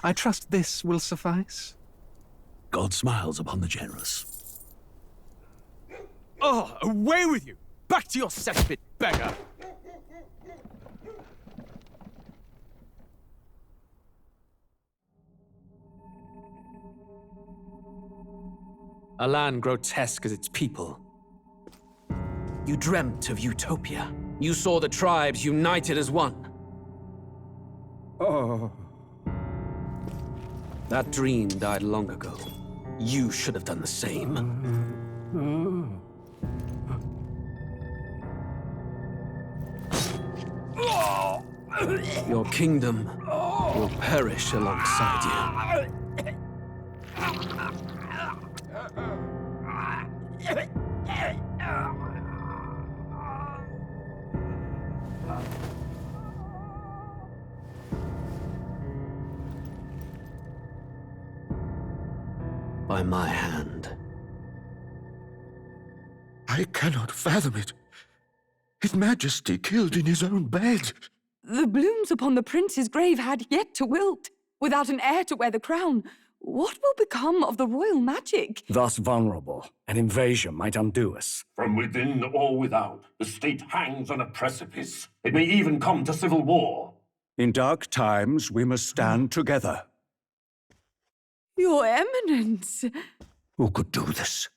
I trust this will suffice. God smiles upon the generous. Oh, away with you! Back to your cesspit, beggar! A land grotesque as its people. You dreamt of utopia. You saw the tribes united as one. Oh. That dream died long ago. You should have done the same. Your kingdom will perish alongside you. By my hand. I cannot fathom it. His Majesty killed in his own bed. The blooms upon the prince's grave had yet to wilt. Without an heir to wear the crown, what will become of the royal magic? Thus vulnerable, an invasion might undo us. From within or without, the state hangs on a precipice. It may even come to civil war. In dark times, we must stand together. Your Eminence! Who could do this?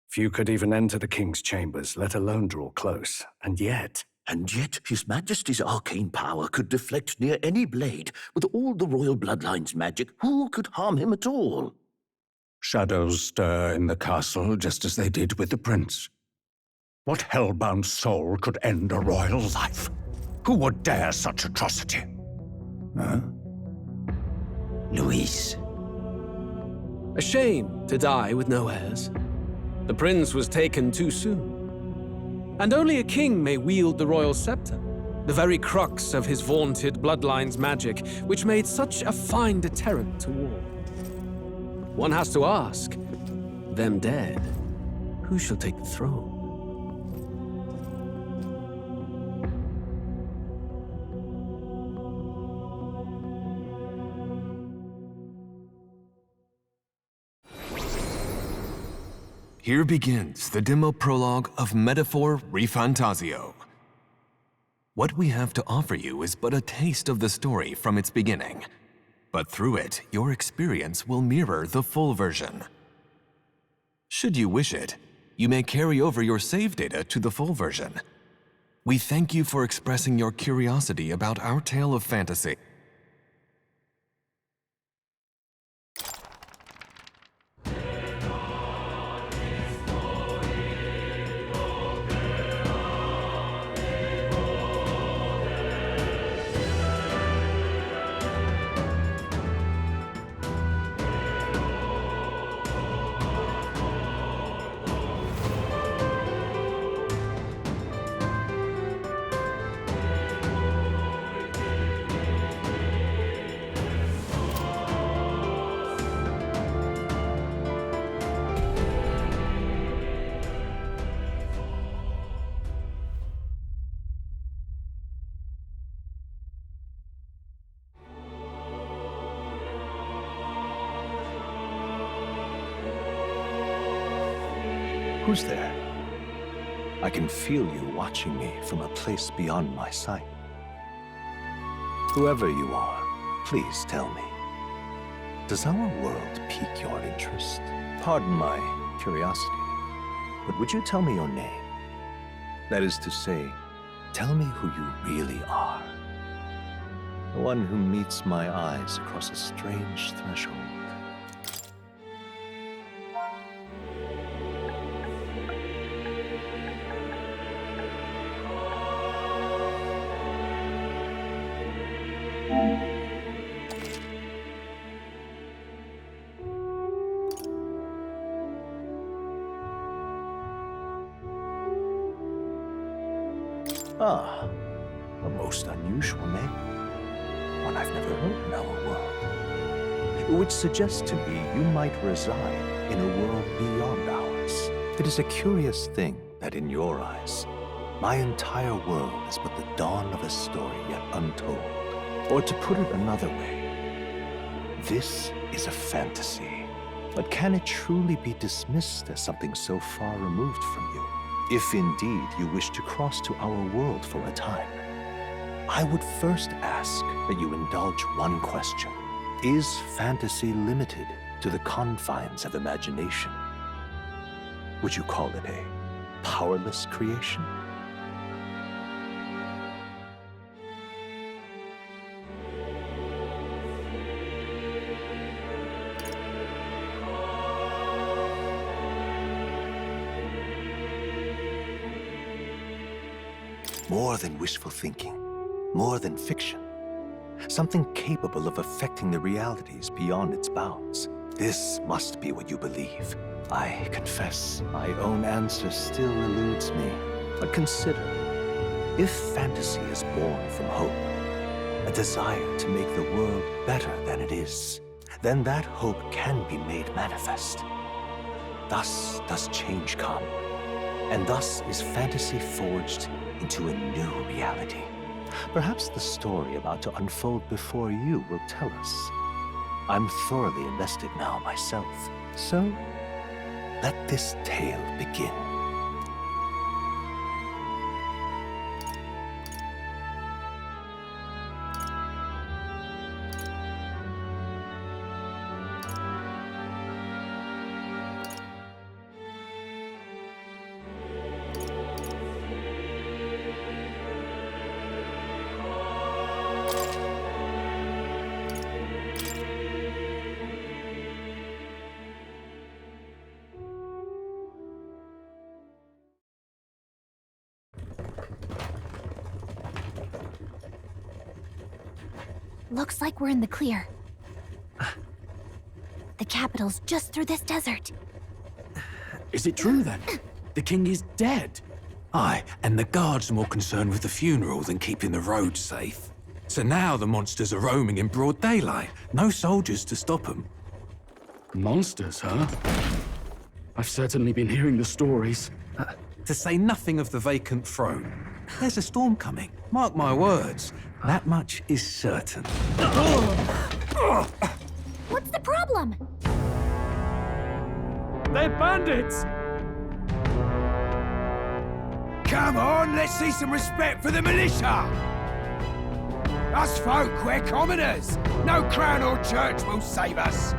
Few could even enter the king's chambers, let alone draw close. And yet, His Majesty's arcane power could deflect near any blade. With all the royal bloodline's magic, who could harm him at all? shadows stir in the castle just as they did with the prince. What hellbound soul could end a royal life? Who would dare such atrocity? Huh? Luis. A shame to die with no heirs. The prince was taken too soon. And only a king may wield the royal scepter, the very crux of his vaunted bloodline's magic, which made such a fine deterrent to war. One has to ask, them dead, who shall take the throne? Here begins the demo prologue of metaphorrefantazio. What we have to offer you is but a taste of the story from its beginning, but through it, your experience will mirror the full version. Should you wish it, you may carry over your save data to the full version. We thank you for expressing your curiosity about our tale of fantasy. Who's there? I can feel you watching me from a place beyond my sight. Whoever you are, please tell me. Does our world pique your interest? Pardon my curiosity, but would you tell me your name? That is to say, tell me who you really are. The one who meets my eyes across a strange threshold. Ah, a most unusual name. One I've never heard in our world. Which suggests to me you might reside in a world beyond ours. It is a curious thing that in your eyes, my entire world is but the dawn of a story yet untold. Or to put it another way, this is a fantasy. But can it truly be dismissed as something so far removed from you? If indeed you wish to cross to our world for a time, I would first ask that you indulge one question. Is fantasy limited to the confines of imagination? Would you call it a powerless creation? More than wishful thinking, more than fiction. Something capable of affecting the realities beyond its bounds. This must be what you believe. I confess, my own answer still eludes me. But consider, if fantasy is born from hope, a desire to make the world better than it is, then that hope can be made manifest. Thus does change come, and thus is fantasy forged into a new reality. Perhaps the story about to unfold before you will tell us. I'm thoroughly invested now myself, so let this tale begin. Looks like we're in the clear. The capital's just through this desert. Is it true then? The king is dead? Aye, and the guards are more concerned with the funeral than keeping the roads safe. So now the monsters are roaming in broad daylight. No soldiers to stop them. Monsters, huh? I've certainly been hearing the stories. To say nothing of the vacant throne. There's a storm coming, mark my words. That much is certain. What's the problem? They're bandits! Come on, let's see some respect for the militia! Us folk, we're commoners. No crown or church will save us.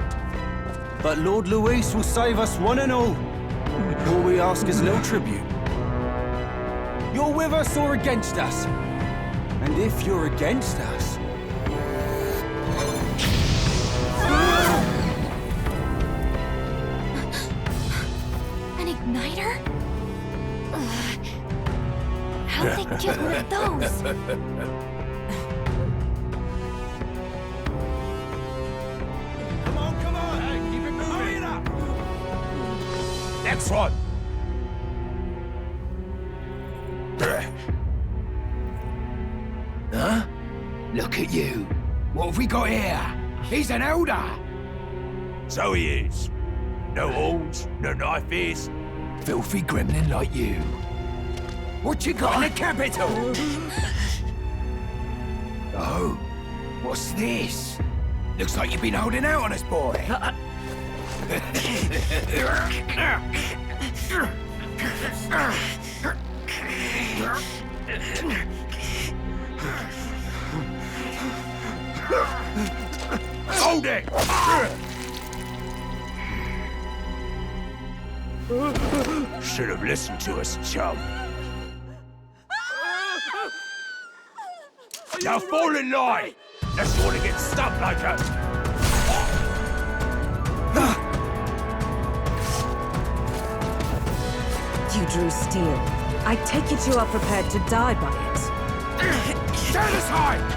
But Lord Luis will save us one and all. All we ask is a little tribute. You're with us or against us? And if you're against us... An igniter? Ugh. How'd they get one of those? Come on, hey, keep it moving. Hurry it up! Next one! Huh? Look at you. What have we got here? He's an elder. So he is. No horns, no knife is. Filthy gremlin like you. What you got in the capital? Oh, what's this? Looks like you've been holding out on us, boy. Hold it! Should have listened to us, chum. Now fall in line! Unless you want to get stuck like us. You drew steel. I take it you are prepared to die by it. Stand aside!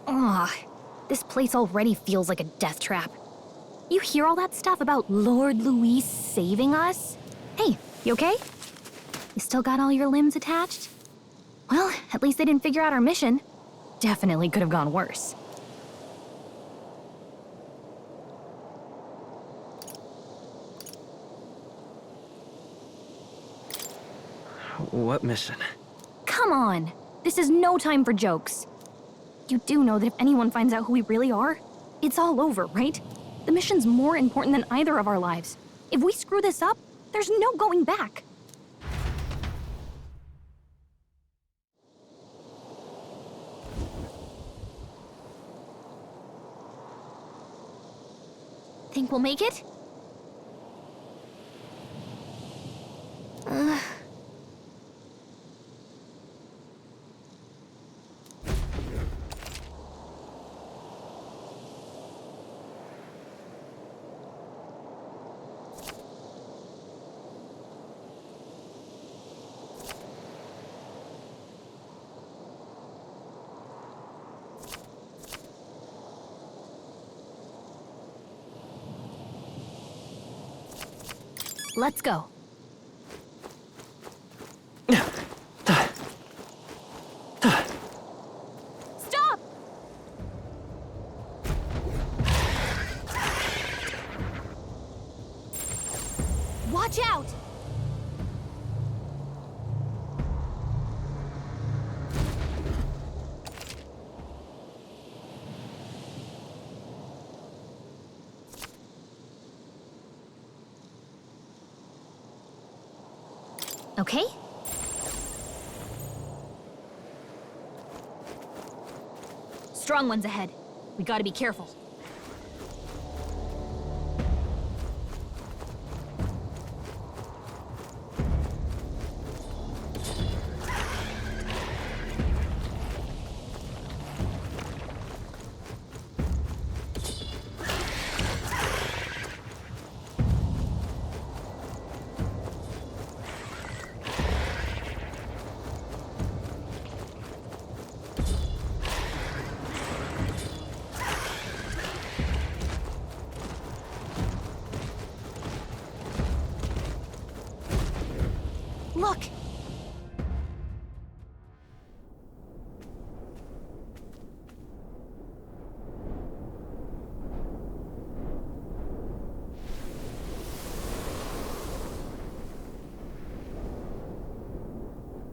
Ugh, this place already feels like a death trap. You hear all that stuff about Lord Luis saving us? Hey, you okay? You still got all your limbs attached? Well, at least they didn't figure out our mission. Definitely could have gone worse. What mission? Come on! This is no time for jokes. You do know that if anyone finds out who we really are, it's all over, right? The mission's more important than either of our lives. If we screw this up, there's no going back. Think we'll make it? Let's go. Stop! Watch out! Okay? Strong ones ahead. We gotta be careful. Look!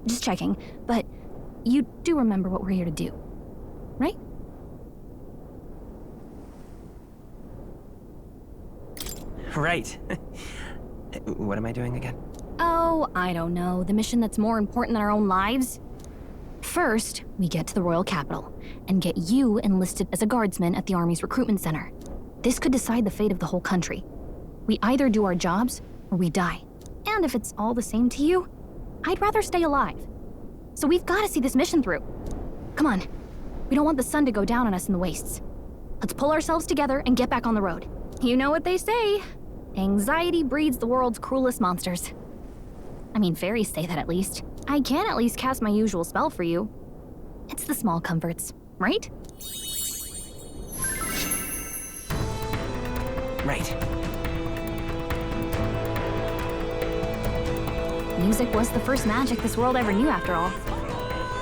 Just checking, but you do remember what we're here to do, right? Right. What am I doing again? Oh, I don't know. The mission that's more important than our own lives? First, we get to the royal capital and get you enlisted as a guardsman at the army's recruitment center. This could decide the fate of the whole country. We either do our jobs or we die. And if it's all the same to you, I'd rather stay alive. So we've got to see this mission through. Come on. We don't want the sun to go down on us in the wastes. Let's pull ourselves together and get back on the road. You know what they say. Anxiety breeds the world's cruelest monsters. I mean, fairies say that at least. I can at least cast my usual spell for you. It's the small comforts, right? Right. Music was the first magic this world ever knew, after all.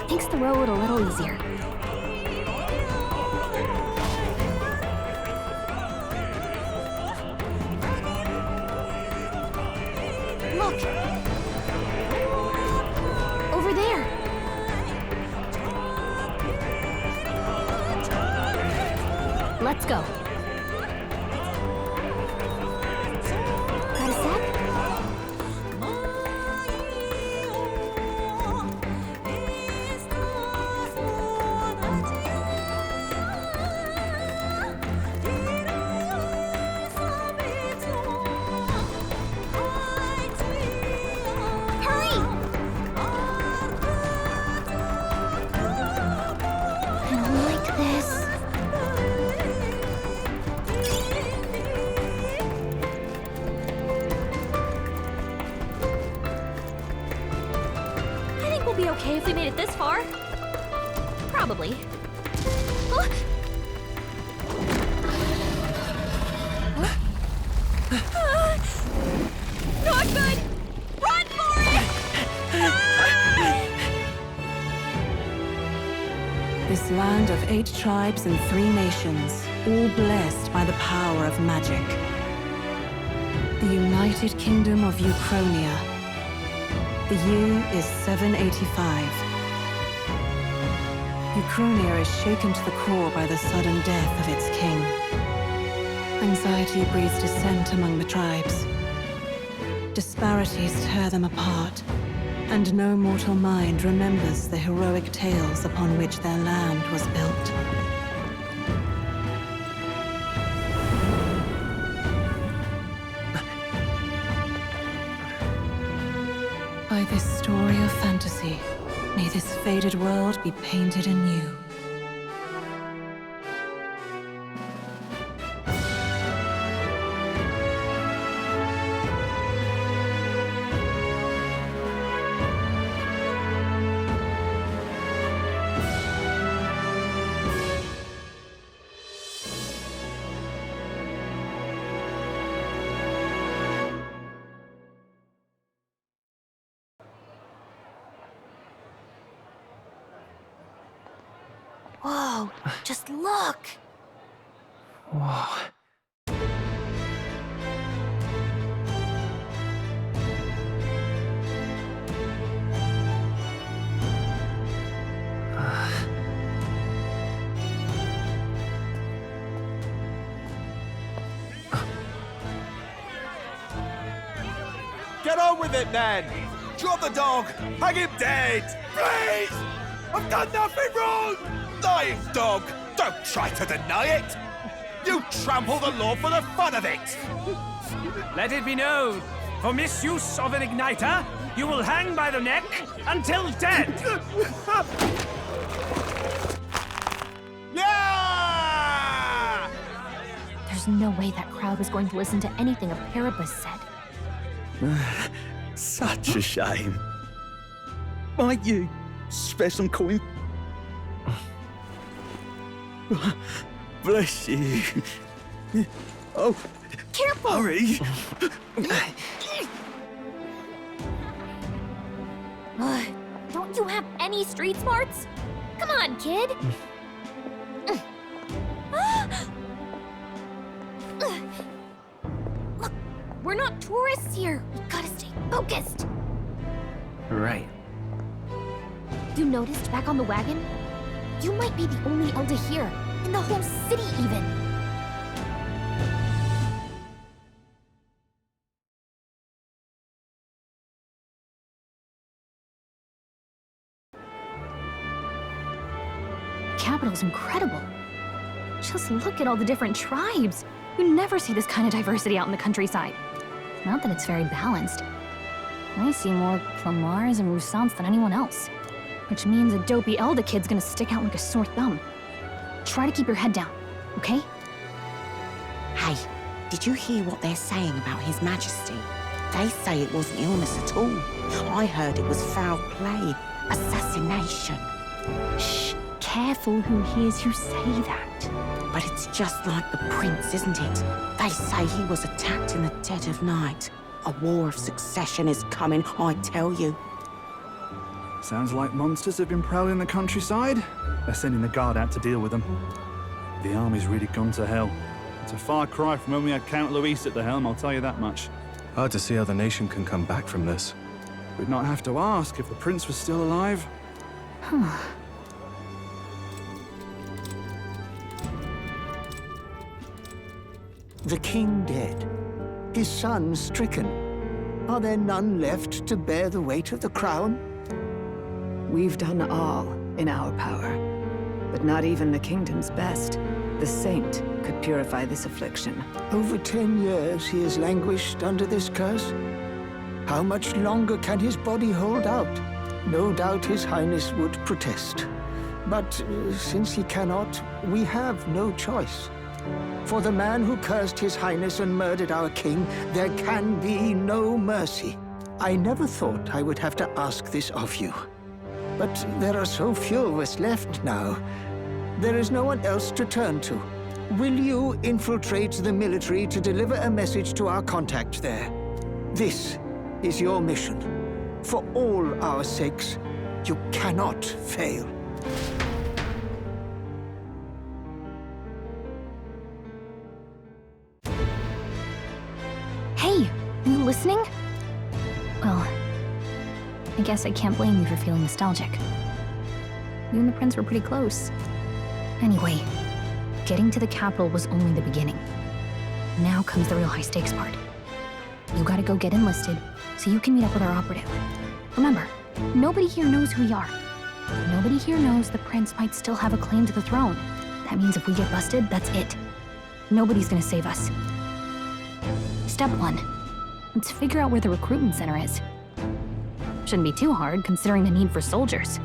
Makes the road a little easier. Look! Over there! Let's go. Got a sec? Be okay if we made it this far? Probably. Oh! good! Run for it! This land of 8 tribes and 3 nations, all blessed by the power of magic. The United Kingdom of Uchronia. The year is 785. Uchronia is shaken to the core by the sudden death of its king. Anxiety breeds dissent among the tribes. Disparities tear them apart, and no mortal mind remembers the heroic tales upon which their land was built. By this story of fantasy, may this faded world be painted anew. Whoa, just look! Whoa. Get on with it, then! Drop the dog! Hang him dead! Please! I've done nothing wrong! Lying dog! Don't try to deny it! You trample the law for the fun of it! Let it be known, for misuse of an igniter, you will hang by the neck until dead! Yeah! There's no way that crowd was going to listen to anything a Paribus said. Such a shame. Might you spare some coin? Bless you. Oh, careful! Hurry! Don't you have any street smarts? Come on, kid! Look, we're not tourists here. We gotta stay focused. Right. You noticed back on the wagon? You might be the only elder here, in the whole city even. The capital's incredible. Just look at all the different tribes. You never see this kind of diversity out in the countryside. Not that it's very balanced. I see more Plamars and Roussants than anyone else. Which means a dopey Elder kid's gonna stick out like a sore thumb. Try to keep your head down, okay? Hey, did you hear what they're saying about His Majesty? They say it wasn't illness at all. I heard it was foul play, assassination. Shh, careful who hears you say that. But it's just like the prince, isn't it? They say he was attacked in the dead of night. A war of succession is coming, I tell you. Sounds like monsters have been prowling the countryside. They're sending the guard out to deal with them. The army's really gone to hell. It's a far cry from when we had Count Luis at the helm, I'll tell you that much. Hard to see how the nation can come back from this. We'd not have to ask if the prince was still alive. The king dead, his son stricken. Are there none left to bear the weight of the crown? We've done all in our power, but not even the kingdom's best, the saint, could purify this affliction. Over 10 years he has languished under this curse. How much longer can his body hold out? No doubt His Highness would protest. But since he cannot, we have no choice. For the man who cursed His Highness and murdered our king, there can be no mercy. I never thought I would have to ask this of you. But there are so few of us left now. There is no one else to turn to. Will you infiltrate the military to deliver a message to our contact there? This is your mission. For all our sakes, you cannot fail. Hey, you listening? Well, I guess I can't blame you for feeling nostalgic. You and the prince were pretty close. Anyway, getting to the capital was only the beginning. Now comes the real high-stakes part. You gotta go get enlisted, so you can meet up with our operative. Remember, nobody here knows who we are. Nobody here knows the prince might still have a claim to the throne. That means if we get busted, that's it. Nobody's gonna save us. Step 1. Let's figure out where the recruitment center is. Shouldn't be too hard, considering the need for soldiers.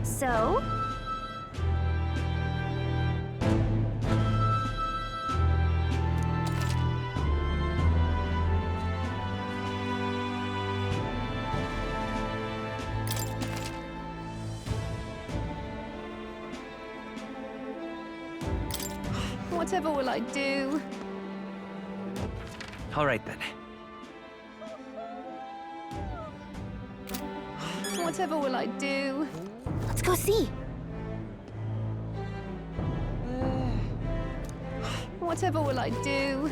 So? Whatever will I do? All right then. Whatever will I do? Let's go see. Whatever will I do?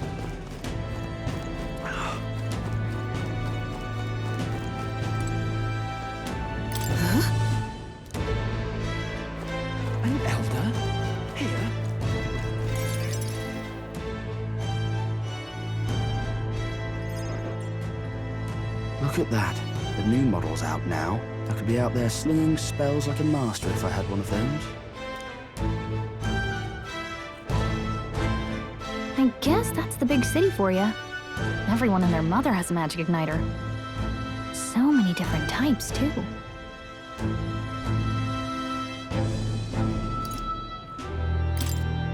An elder? Here? Look at that. The new model's out now. I could be out there slinging spells like a master if I had one of those. I guess that's the big city for you. Everyone and their mother has a magic igniter. So many different types, too.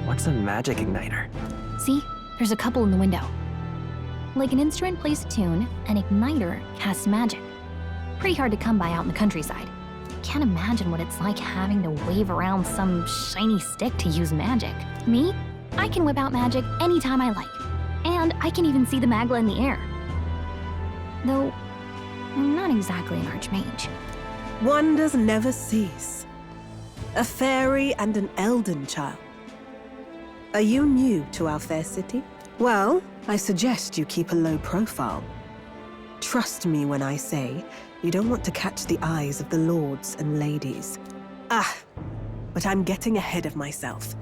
What's a magic igniter? See? There's a couple in the window. Like an instrument plays a tune, an igniter casts magic. Pretty hard to come by out in the countryside. Can't imagine what it's like having to wave around some shiny stick to use magic. Me? I can whip out magic anytime I like. And I can even see the magla in the air. Though, I'm not exactly an archmage. Wonders never cease. A fairy and an elden child. Are you new to our fair city? Well, I suggest you keep a low profile. Trust me when I say you don't want to catch the eyes of the lords and ladies. But I'm getting ahead of myself.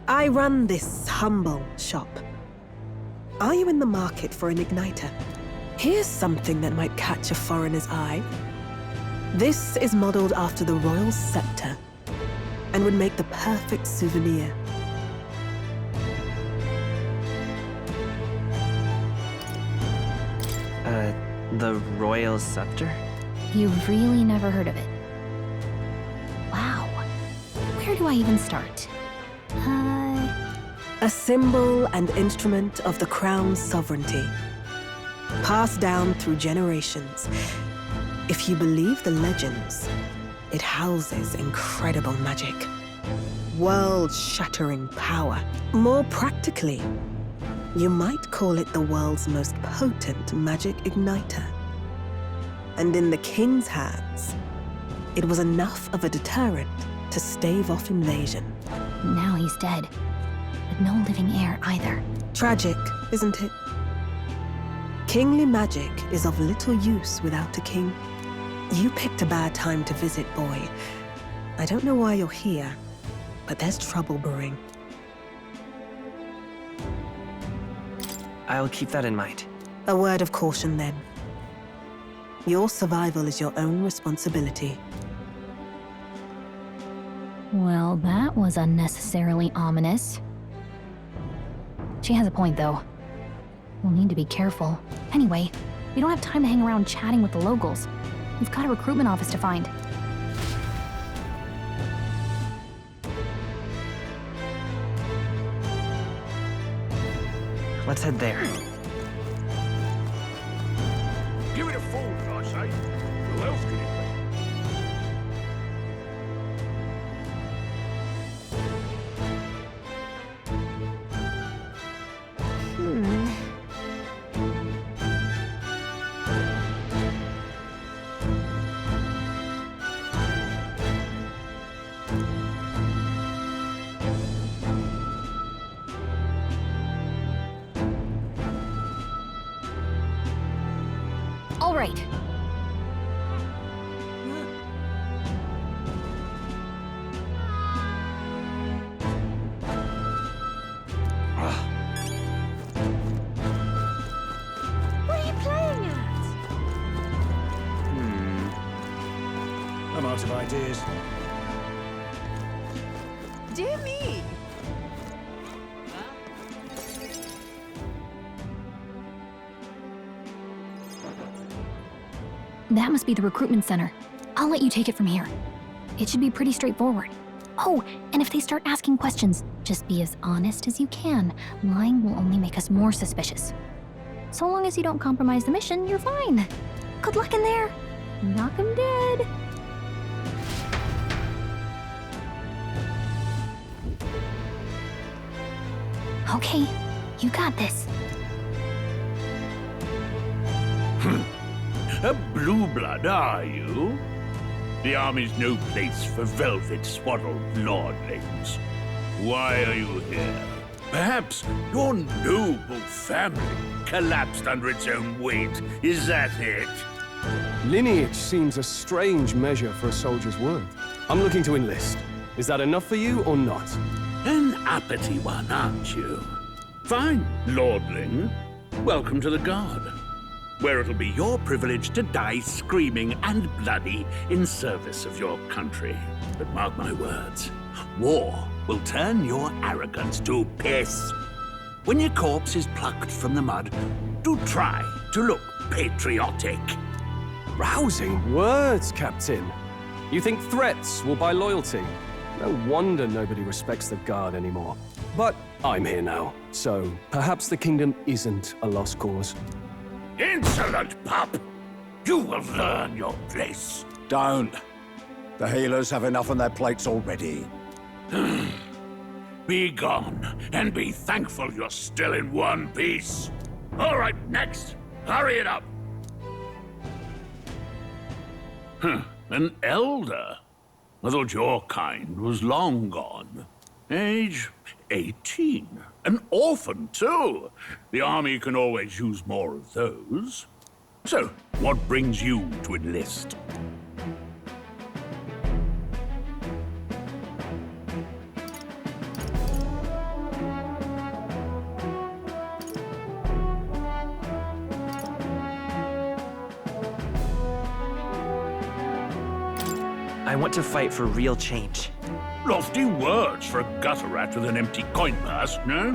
I run this humble shop. Are you in the market for an igniter? Here's something that might catch a foreigner's eye. This is modeled after the royal scepter and would make the perfect souvenir. The royal scepter? You've really never heard of it. Wow. Where do I even start? A symbol and instrument of the crown's sovereignty. Passed down through generations. If you believe the legends, it houses incredible magic. World-shattering power. More practically, you might call it the world's most potent magic igniter. And in the king's hands, it was enough of a deterrent to stave off invasion. Now he's dead. But no living heir either. Tragic, isn't it? Kingly magic is of little use without a king. You picked a bad time to visit, boy. I don't know why you're here, but there's trouble brewing. I'll keep that in mind. A word of caution, then. Your survival is your own responsibility. Well, that was unnecessarily ominous. She has a point, though. We'll need to be careful. Anyway, we don't have time to hang around chatting with the locals. We've got a recruitment office to find. Let's head there. Give it a fold, I say. Who else could it be? right. What are you playing at? I'm out of ideas. Dear me! That must be the recruitment center. I'll let you take it from here. It should be pretty straightforward. Oh, and if they start asking questions, just be as honest as you can. Lying will only make us more suspicious. So long as you don't compromise the mission, you're fine. Good luck in there. Knock 'em dead. Okay, you got this. A blue blood, are you? The army's no place for velvet-swaddled lordlings. Why are you here? Perhaps your noble family collapsed under its own weight. Is that it? Lineage seems a strange measure for a soldier's worth. I'm looking to enlist. Is that enough for you or not? An uppity one, aren't you? Fine, lordling. Welcome to the Guard, where it'll be your privilege to die screaming and bloody in service of your country. But mark my words, war will turn your arrogance to piss. When your corpse is plucked from the mud, do try to look patriotic. Rousing words, Captain. You think threats will buy loyalty? No wonder nobody respects the Guard anymore. But I'm here now, so perhaps the kingdom isn't a lost cause. Insolent pup! You will learn your place. Don't. The healers have enough on their plates already. Be gone, and be thankful you're still in one piece. All right, next. Hurry it up. An elder? I thought your kind was long gone. Age 18. An orphan, too. The army can always use more of those. So, what brings you to enlist? I want to fight for real change. Lofty words for a gutter rat with an empty coin purse, no?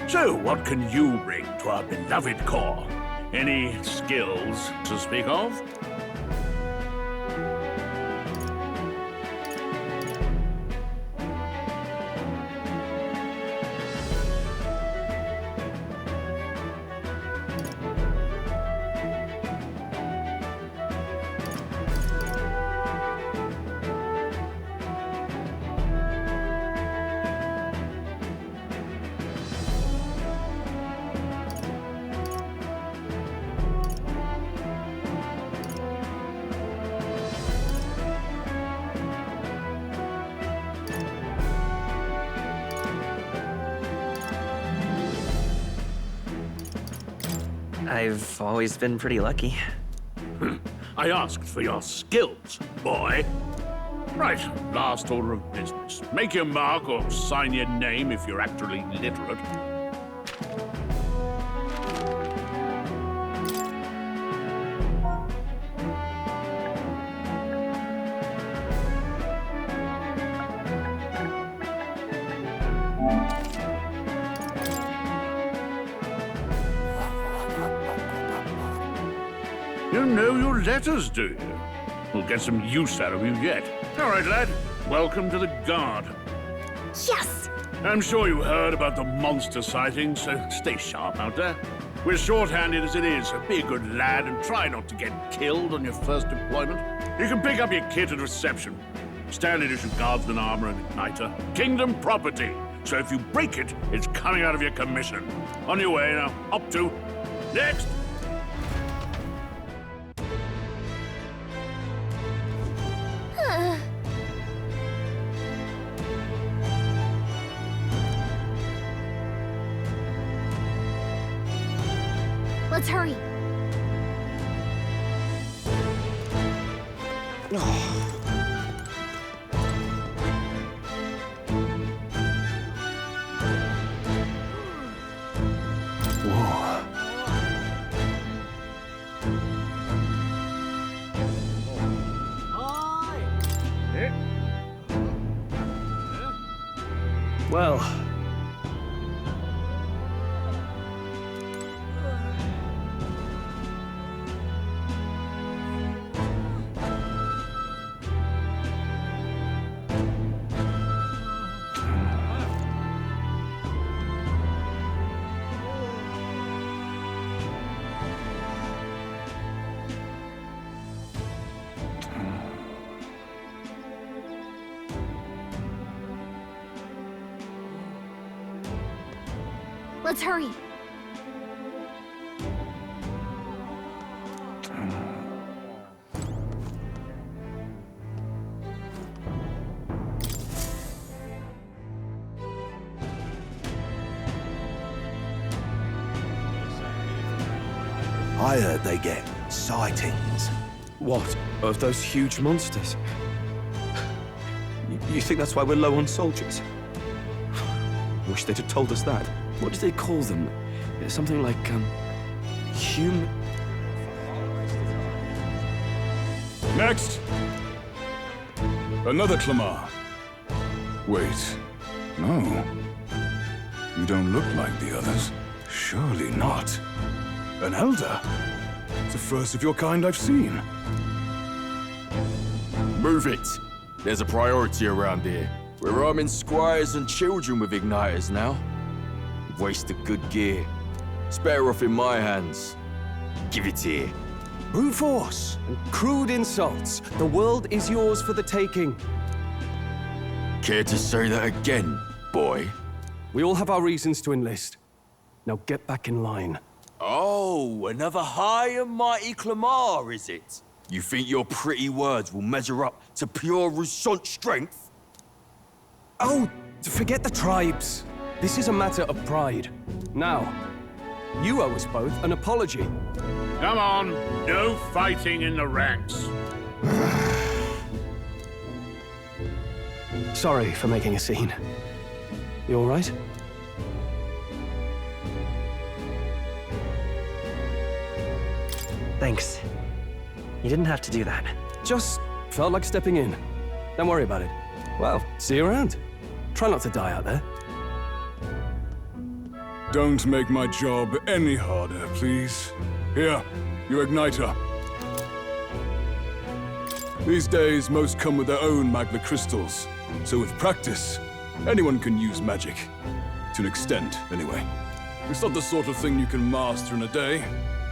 So, what can you bring to our beloved corps? Any skills to speak of? I've always been pretty lucky. I asked for your skills, boy. Right, last order of business. Make your mark or sign your name if you're actually literate. You know your letters, do you? We'll get some use out of you yet. All right, lad. Welcome to the Guard. Yes! I'm sure you heard about the monster sighting, so stay sharp out there. We're short-handed as it is, so be a good lad and try not to get killed on your first deployment. You can pick up your kit at reception. Standard issue guardsman armor and igniter. Kingdom property. So if you break it, it's coming out of your commission. On your way now. Up to. Next! Let's hurry. Well, let's hurry. I heard they get sightings. What? Of those huge monsters? You think that's why we're low on soldiers? Wish they'd have told us that. What do they call them? Something like, human... Next! Another Clamar. Wait. No. You don't look like the others. Surely not. An elder? It's the first of your kind I've seen. Move it. There's a priority around here. We're arming squires and children with igniters now. Wasted good gear. It's better off in my hands. Give it here. brute force and crude insults. The world is yours for the taking. Care to say that again, boy? We all have our reasons to enlist. Now get back in line. Oh, another high and mighty Clamar, is it? You think your pretty words will measure up to pure Roussant strength? Oh, forget the tribes. This is a matter of pride. Now, you owe us both an apology. Come on, no fighting in the ranks. Sorry for making a scene. You all right? Thanks. You didn't have to do that. Just felt like stepping in. Don't worry about it. Well, see you around. Try not to die out there. Don't make my job any harder, please. Here, your igniter. These days, most come with their own magma crystals. So with practice, anyone can use magic. To an extent, anyway. It's not the sort of thing you can master in a day.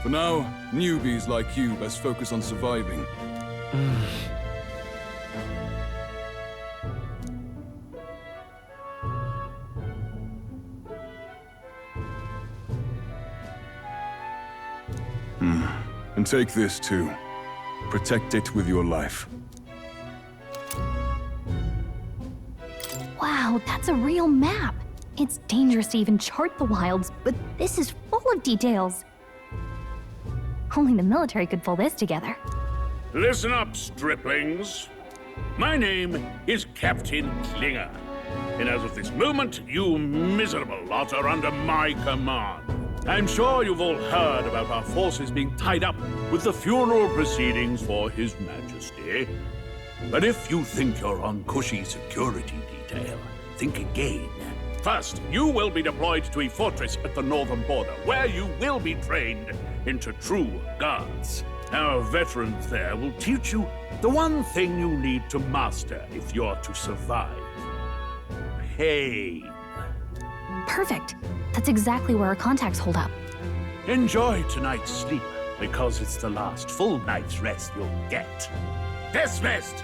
For now, newbies like you best focus on surviving. And take this too. Protect it with your life. Wow, that's a real map. It's dangerous to even chart the wilds, but this is full of details. Only the military could pull this together. Listen up, striplings. My name is Captain Klinger. And as of this moment, you miserable lot are under my command. I'm sure you've all heard about our forces being tied up with the funeral proceedings for His Majesty. But if you think you're on cushy security detail, think again. First, you will be deployed to a fortress at the northern border, where you will be trained into true guards. Our veterans there will teach you the one thing you need to master if you're to survive. Pain. Perfect. That's exactly where our contacts hold up. Enjoy tonight's sleep, because it's the last full night's rest you'll get. Dismissed!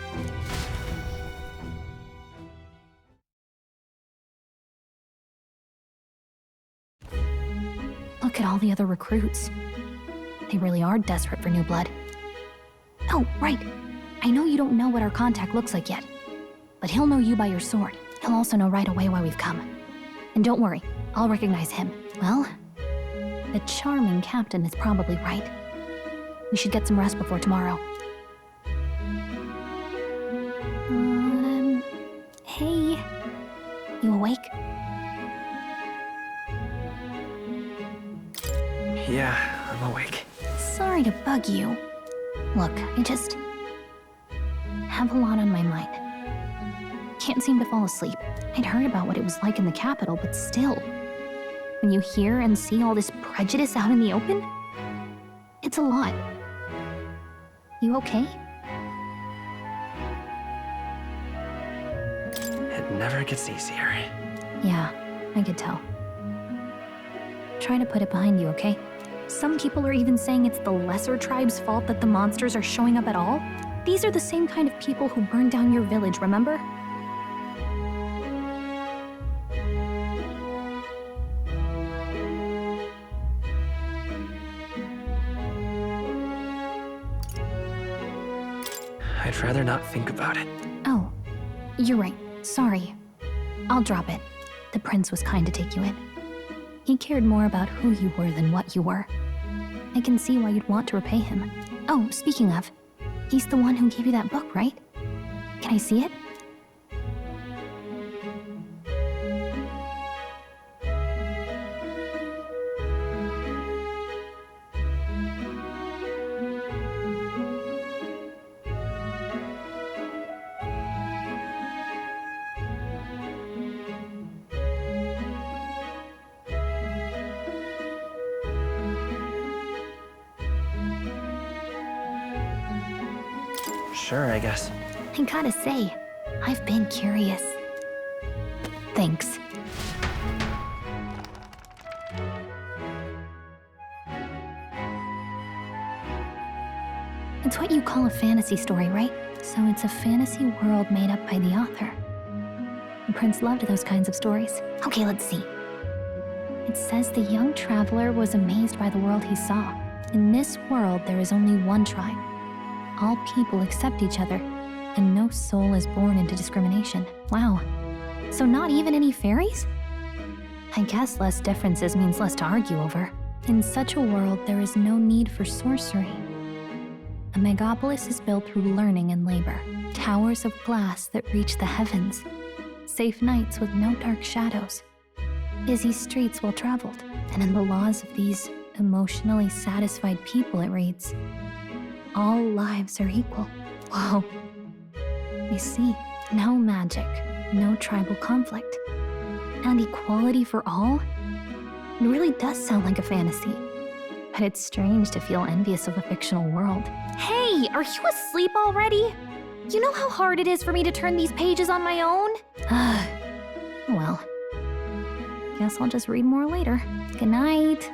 Look at all the other recruits. They really are desperate for new blood. Oh, right. I know you don't know what our contact looks like yet, but he'll know you by your sword. He'll also know right away why we've come. And don't worry, I'll recognize him. Well, the charming captain is probably right. We should get some rest before tomorrow. awake? Yeah, I'm awake. Sorry to bug you. Look, I just have a lot on my mind. Can't seem to fall asleep. I'd heard about what it was like in the capital, but still. When you hear and see all this prejudice out in the open, it's a lot. You okay? It never gets easier. Yeah, I could tell. Try to put it behind you, okay? Some people are even saying it's the lesser tribe's fault that the monsters are showing up at all. These are the same kind of people who burned down your village, remember? I'd rather not think about it. Oh, you're right. Sorry. I'll drop it. The prince was kind to take you in. He cared more about who you were than what you were. I can see why you'd want to repay him. Oh, speaking of, he's the one who gave you that book, right? Can I see it? Sure, I guess. I gotta say, I've been curious. Thanks. It's what you call a fantasy story, right? So it's a fantasy world made up by the author. The prince loved those kinds of stories. Okay, let's see. It says the young traveler was amazed by the world he saw. In this world, there is only one tribe. All people accept each other, and no soul is born into discrimination. Wow. So not even any fairies? I guess less differences means less to argue over. In such a world, there is no need for sorcery. A megapolis is built through learning and labor. Towers of glass that reach the heavens. Safe nights with no dark shadows. Busy streets well traveled. And in the laws of these emotionally satisfied people, it reads, all lives are equal. Whoa. I see. No magic, no tribal conflict, and equality for all? It really does sound like a fantasy. But it's strange to feel envious of a fictional world. Hey, are you asleep already? You know how hard it is for me to turn these pages on my own? Well, guess I'll just read more later. Good night.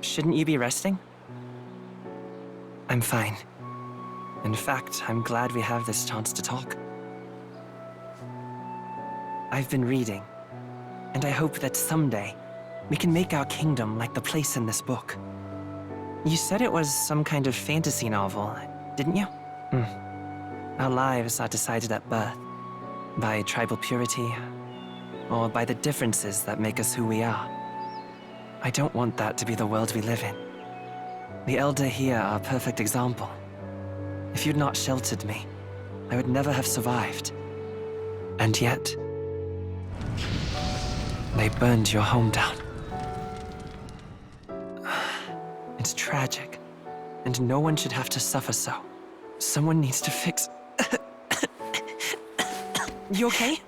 Shouldn't you be resting? I'm fine. In fact, I'm glad we have this chance to talk. I've been reading, and I hope that someday we can make our kingdom like the place in this book. You said it was some kind of fantasy novel, didn't you? Our lives are decided at birth, by tribal purity, or by the differences that make us who we are. I don't want that to be the world we live in. The Elder here are a perfect example. If you'd not sheltered me, I would never have survived. And yet, they burned your home down. It's tragic, and no one should have to suffer so. Someone needs to fix... You okay?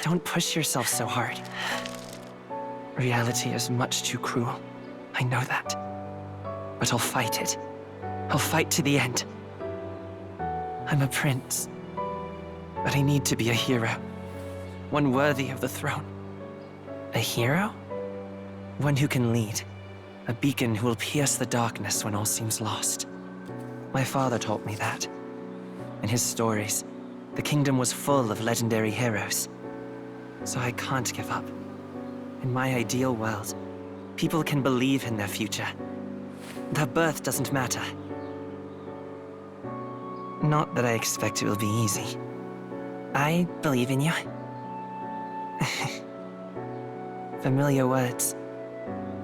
Don't push yourself so hard. Reality is much too cruel. I know that. But I'll fight it. I'll fight to the end. I'm a prince. But I need to be a hero. One worthy of the throne. A hero? One who can lead. A beacon who will pierce the darkness when all seems lost. My father taught me that. In his stories, the kingdom was full of legendary heroes. So I can't give up. In my ideal world, people can believe in their future. Their birth doesn't matter. Not that I expect it will be easy. I believe in you. Familiar words.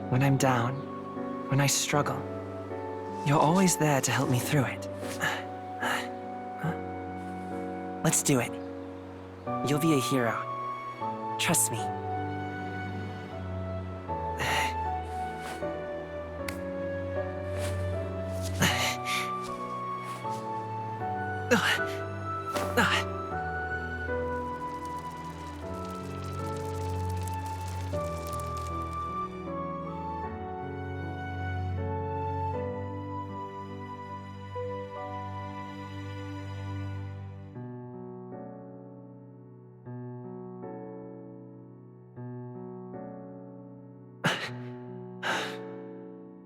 When I'm down, when I struggle, you're always there to help me through it. Let's do it. You'll be a hero. Trust me.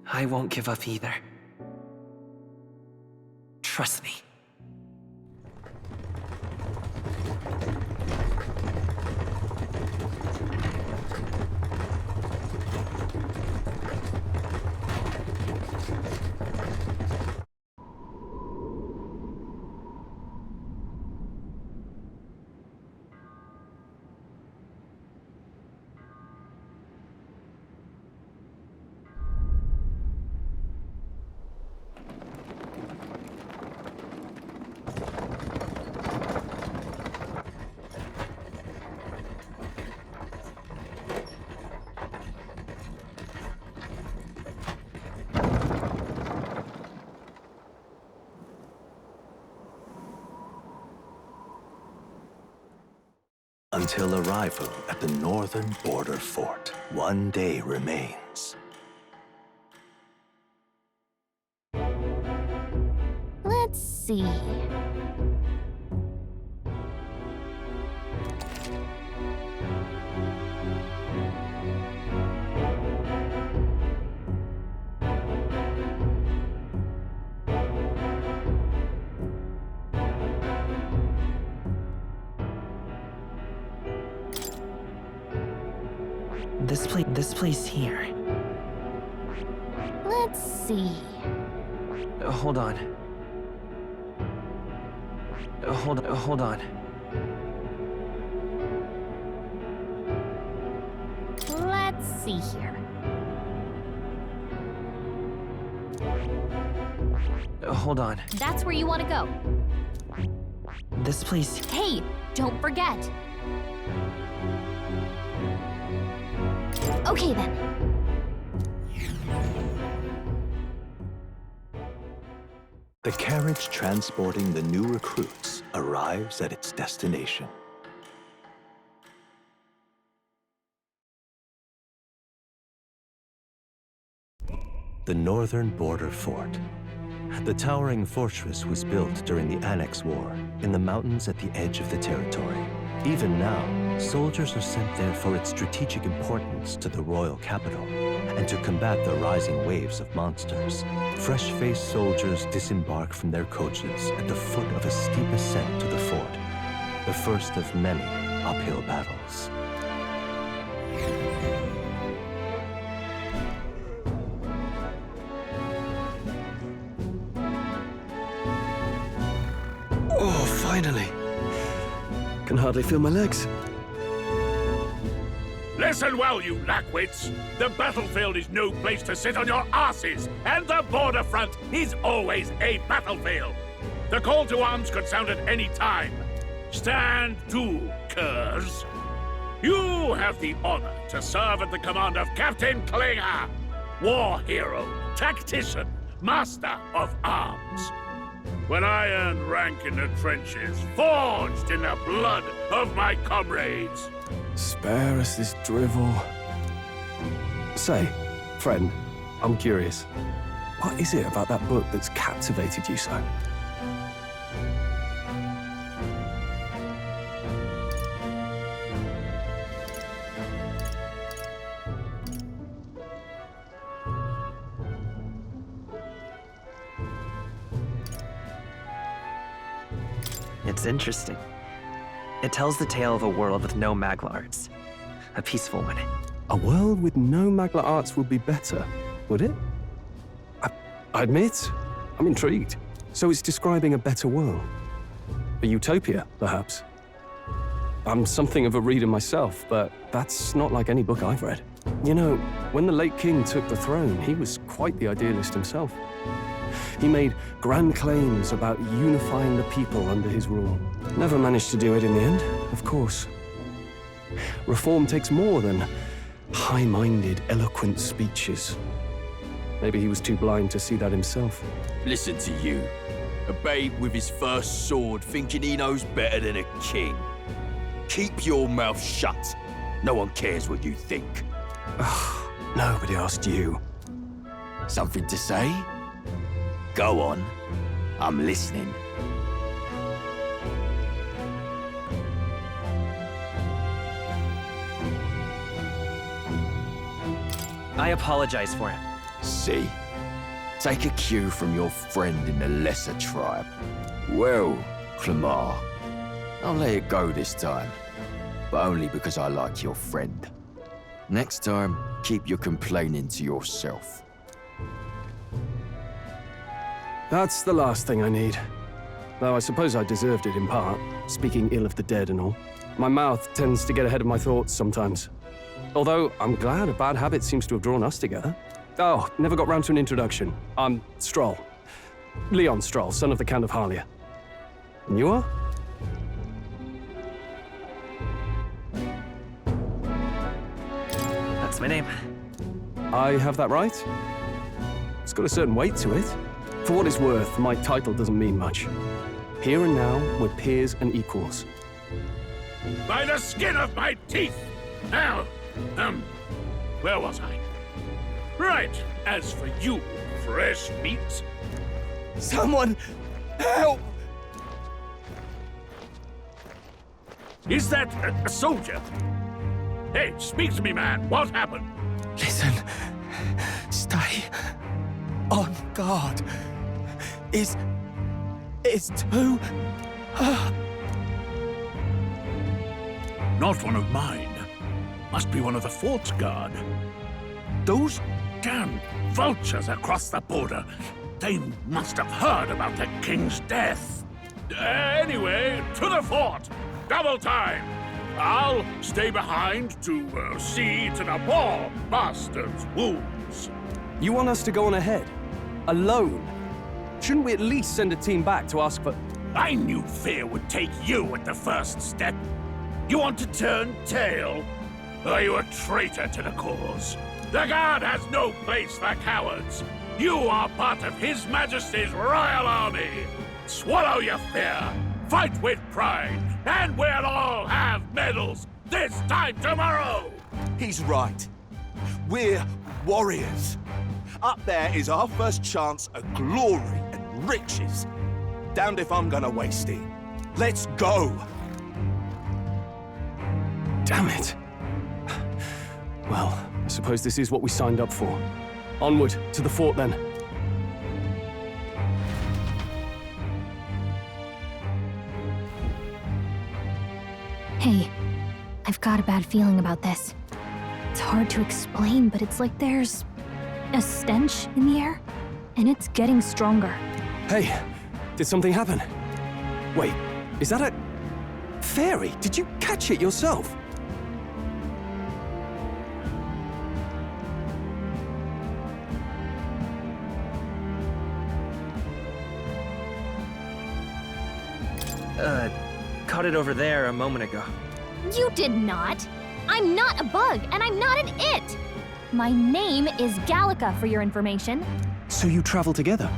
I won't give up either. Trust me. Until arrival at the northern border fort, one day remains. Let's see. This place here. Let's see. Hold on. Hold on. Let's see here. Hold on. That's where you want to go. This place... Hey, don't forget. Okay then. The carriage transporting the new recruits arrives at its destination. The northern border fort. The towering fortress was built during the Annex War in the mountains at the edge of the territory. Even now, soldiers are sent there for its strategic importance to the royal capital and to combat the rising waves of monsters. Fresh-faced soldiers disembark from their coaches at the foot of a steep ascent to the fort, the first of many uphill battles. Oh, finally. Can hardly feel my legs. Listen well, you lackwits. The battlefield is no place to sit on your asses, and the border front is always a battlefield. The call to arms could sound at any time. Stand to, curs. You have the honor to serve at the command of Captain Klinger, war hero, tactician, master of arms. When I earned rank in the trenches, forged in the blood of my comrades. Spare us this drivel. Say, friend, I'm curious. What is it about that book that's captivated you so? It's interesting. It tells the tale of a world with no Magla arts. A peaceful one. A world with no Magla arts would be better, would it? I admit, I'm intrigued. So it's describing a better world. A utopia, perhaps. I'm something of a reader myself, but that's not like any book I've read. You know, when the late king took the throne, he was quite the idealist himself. He made grand claims about unifying the people under his rule. Never managed to do it in the end, of course. Reform takes more than high-minded, eloquent speeches. Maybe he was too blind to see that himself. Listen to you. A babe with his first sword thinking he knows better than a king. Keep your mouth shut. No one cares what you think. Nobody asked you. Something to say? Go on. I'm listening. I apologize for it. See? Take a cue from your friend in the lesser tribe. Well, Clamar, I'll let it go this time, but only because I like your friend. Next time, keep your complaining to yourself. That's the last thing I need. Though I suppose I deserved it in part, speaking ill of the dead and all. My mouth tends to get ahead of my thoughts sometimes. Although, I'm glad a bad habit seems to have drawn us together. Oh, never got round to an introduction. I'm Stroll. Leon Stroll, son of the Count of Harlia. And you are? That's my name. I have that right? It's got a certain weight to it. For what it's worth, my title doesn't mean much. Here and now, we're peers and equals. By the skin of my teeth! Now, where was I? Right, as for you, fresh meat. Someone, help! Is that a soldier? Hey, speak to me, man. What happened? Listen, stay on guard. It's too... Not one of mine. Must be one of the fort's guard. Those damn vultures across the border. They must have heard about the king's death. Anyway, to the fort. Double time. I'll stay behind to see to the poor bastard's wounds. You want us to go on ahead? Alone? Shouldn't we at least send a team back to ask for... I knew fear would take you at the first step. You want to turn tail? Are you a traitor to the cause? The Guard has no place for cowards. You are part of His Majesty's Royal Army. Swallow your fear, fight with pride, and we'll all have medals this time tomorrow! He's right. We're warriors. Up there is our first chance at glory and riches. Damned if I'm gonna waste it. Let's go! Damn it. Well, I suppose this is what we signed up for. Onward, to the fort then. Hey, I've got a bad feeling about this. It's hard to explain, but it's like there's a stench in the air, and it's getting stronger. Hey, did something happen? Wait, is that a... fairy? Did you catch it yourself? Caught it over there a moment ago. You did not! I'm not a bug, and I'm not an it! My name is Gallica, for your information. So you travel together?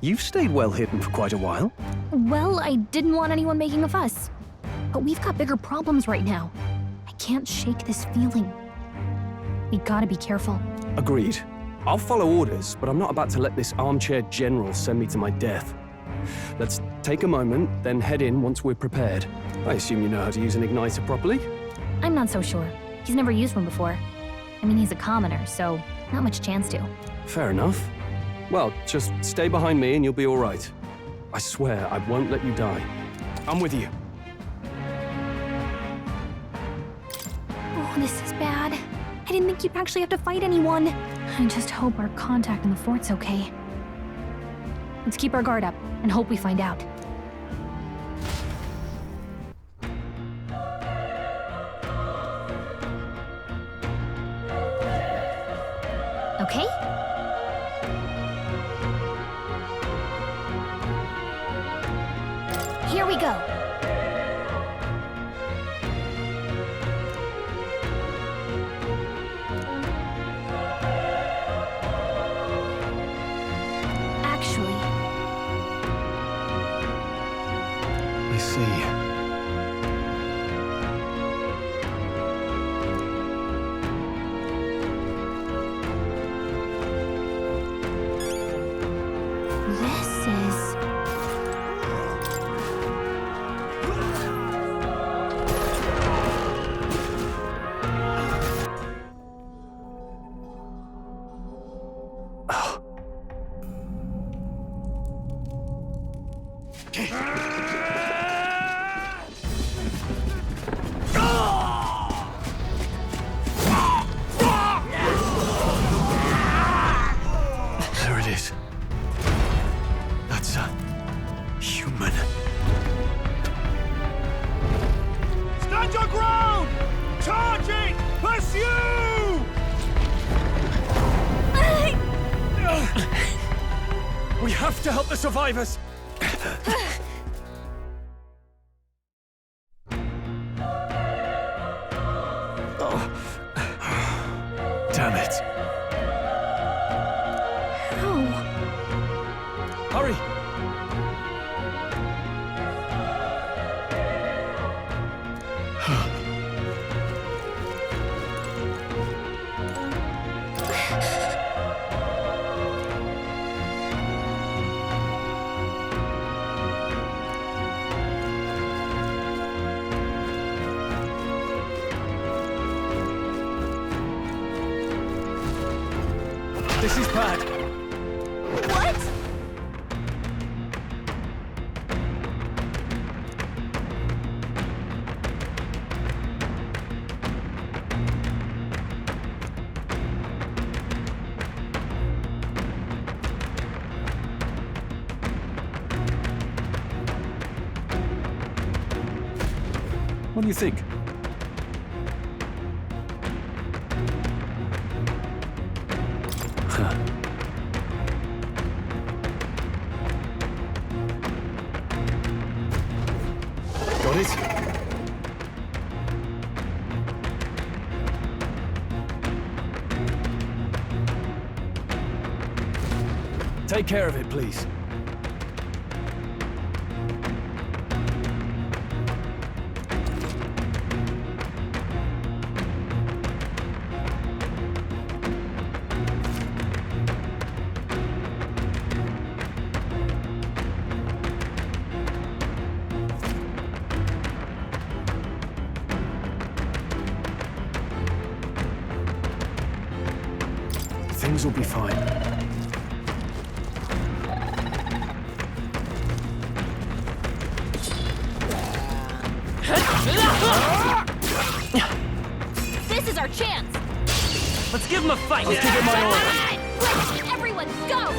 You've stayed well hidden for quite a while. Well, I didn't want anyone making a fuss. But we've got bigger problems right now. I can't shake this feeling. We gotta be careful. Agreed. I'll follow orders, but I'm not about to let this armchair general send me to my death. Let's take a moment, then head in once we're prepared. I assume you know how to use an igniter properly? I'm not so sure. He's never used one before. I mean, he's a commoner, so not much chance to. Fair enough. Well, just stay behind me and you'll be all right. I swear I won't let you die. I'm with you. Oh, this is bad. I didn't think you'd actually have to fight anyone. I just hope our contact in the fort's okay. Let's keep our guard up and hope we find out. Okay? Here we go. Actually, I see. this is... There it is. That's a human. Stand your ground! Charging! Pursue! We have to help the survivors! Damn it. Oh. Hurry! This is bad. What? What do you think? Got it? Take care of it, please. Things will be fine. This is our chance! Let's give him a fight! I'll give it my order. Let's everyone go!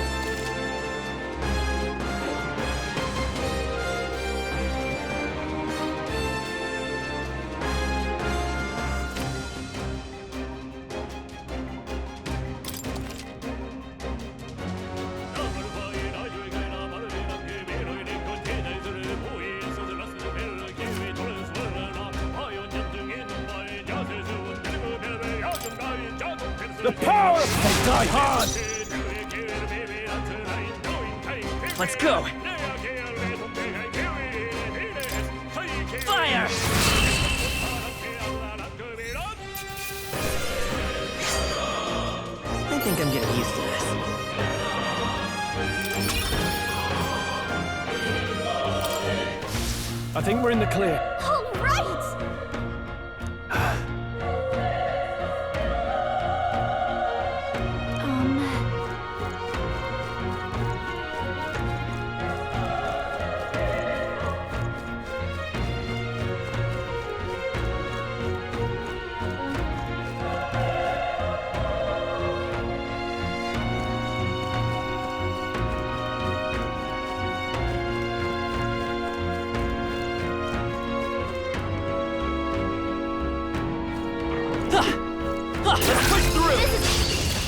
The power of fate die hard! Let's go! Fire! I think I'm getting used to this. I think we're in the clear. All right!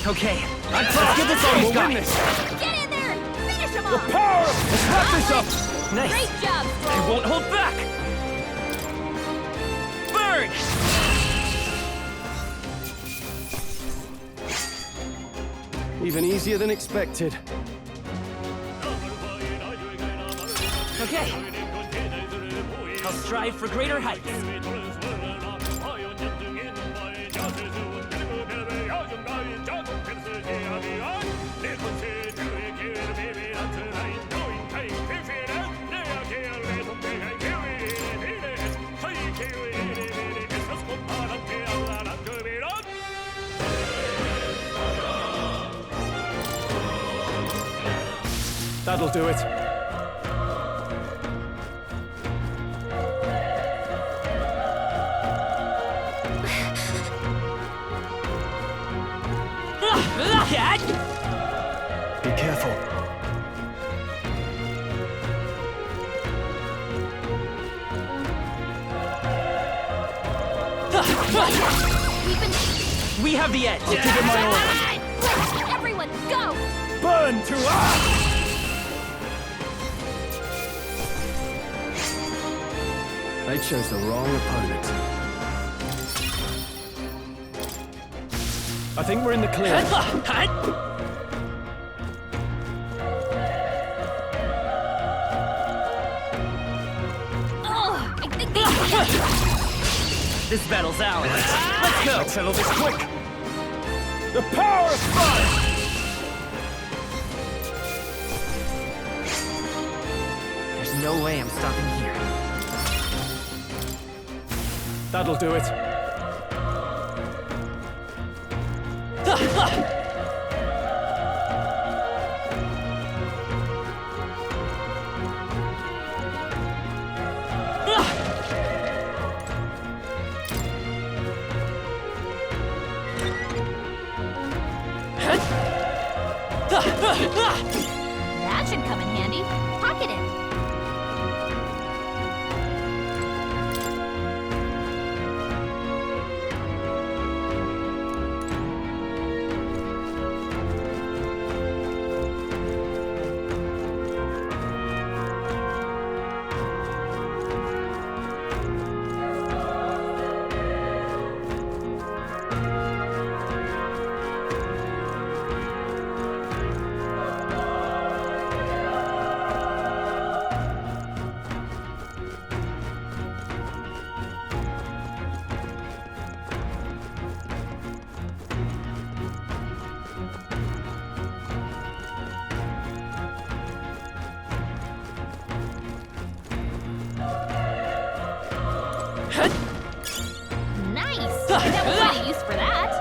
Okay, let's get this on. We'll win this. Get in there! Finish him off! Power! Let's wrap this up. Nice. Great job, They won't hold back. Burn! Even easier than expected. Okay. I'll strive for greater heights. That'll do it. Be careful. We have the edge. I'll give it my all. Everyone, go! Burn to us! They chose the wrong opponent. I think we're in the clear. I think they... This battle's ours. Let's go. Let's settle this quick. The power of fire! There's no way I'm stopping here. That'll do it. That should come in handy. Pocket it. Nice! I have plenty of use for that.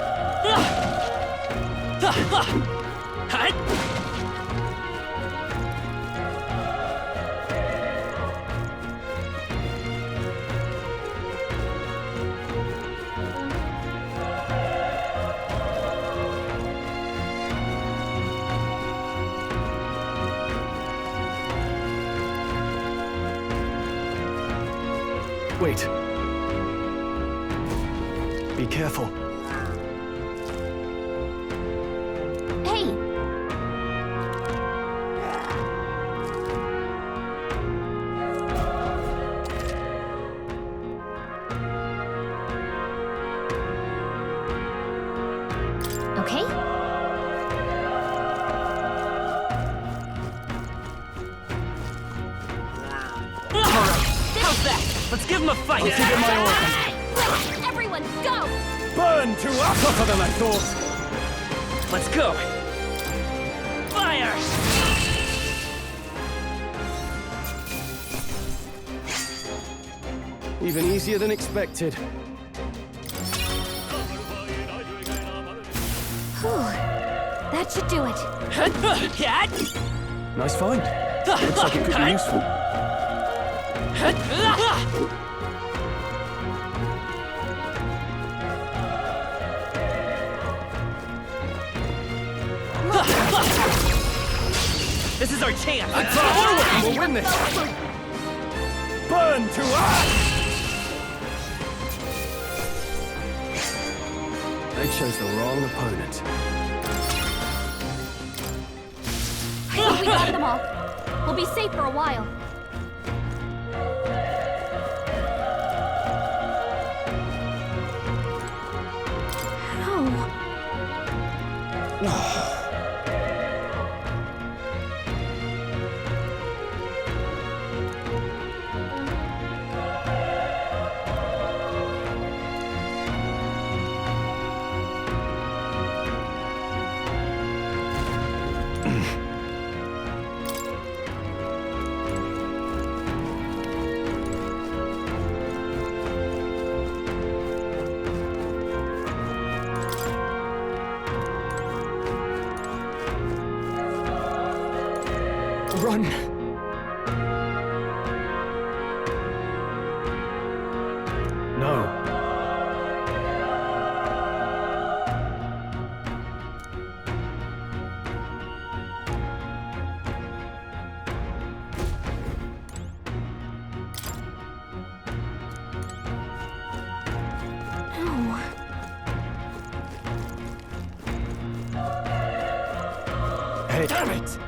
Wait. Be careful. Hey! Okay? How's that? Let's give him a fight. I'll give it my all. Everyone, go! Burn to us! Tougher than I thought. Let's go! Fire! Even easier than expected. Whew. That should do it. Nice find. Looks like it could be useful. This is our chance! Forward! We'll win this! Burn to us! They chose the wrong opponent. I think we got them all. We'll be safe for a while. Run! No. Hey. Damn it!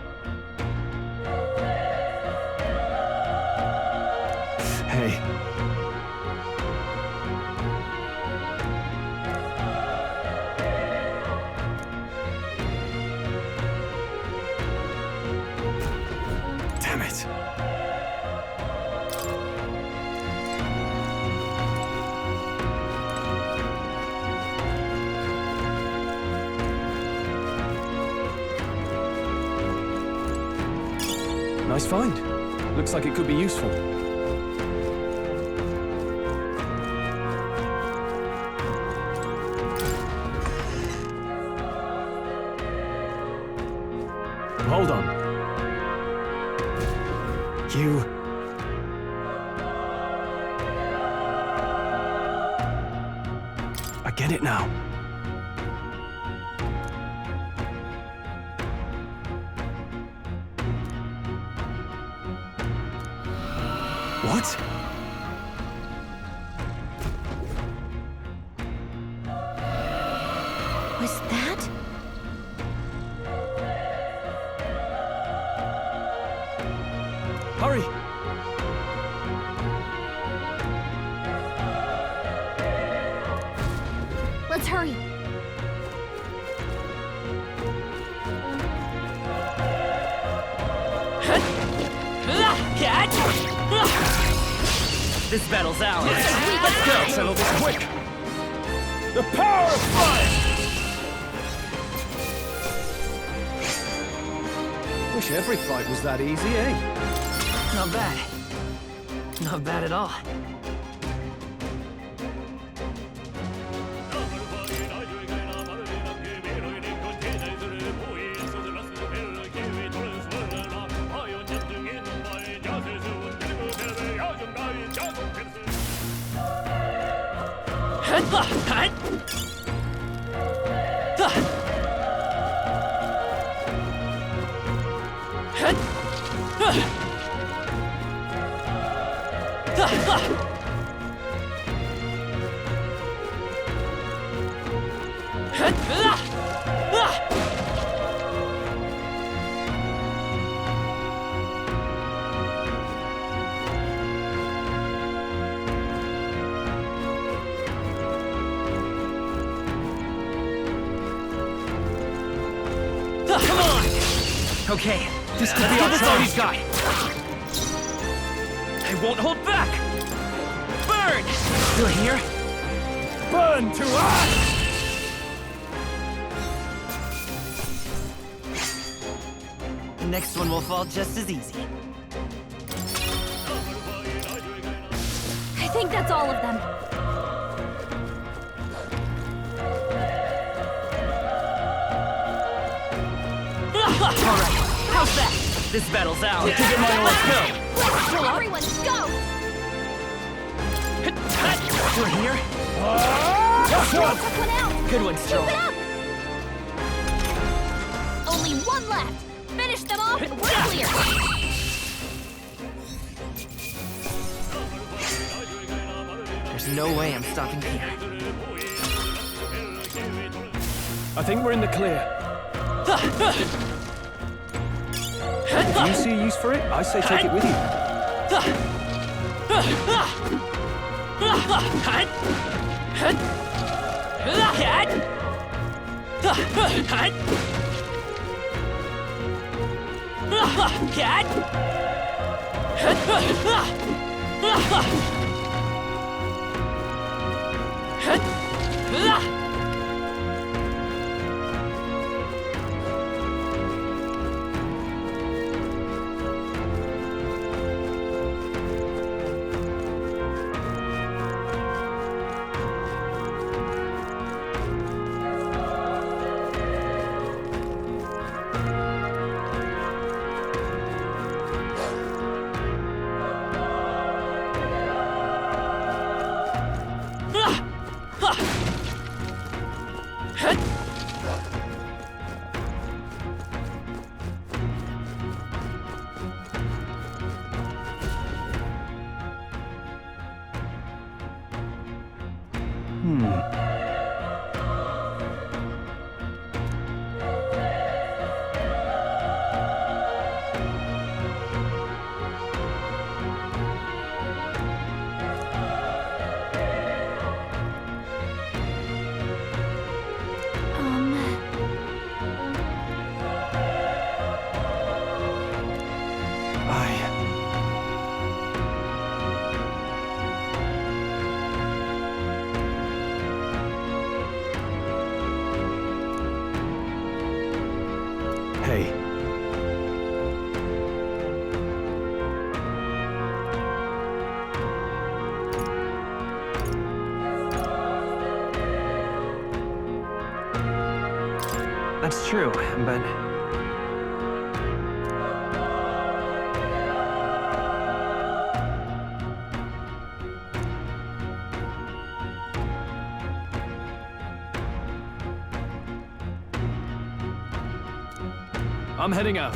Hey. Damn it. Nice find. Looks like it could be useful. Hold on. You... I get it now. What? Was that? Hurry! Let's hurry. This battle's ours. Let's go! Settle this quick! The power of fire! Wish every fight was that easy, eh? Not bad. Not bad at all. Come on! Okay, this could be our all he's got. I won't hold back! Burn! Still here? Burn to ash! The next one will fall just as easy. I think that's all of them. Alright, how's that? This battle's out. Let's get my go! Everyone, go! Still here? Took one out! Good one, Stroll. Keep it up! Only one left! Finish them off and we're clear! There's no way I'm stopping here. I think we're in the clear. If you see a use for it, I say take it with you. Hey. That's true, but... I'm heading out.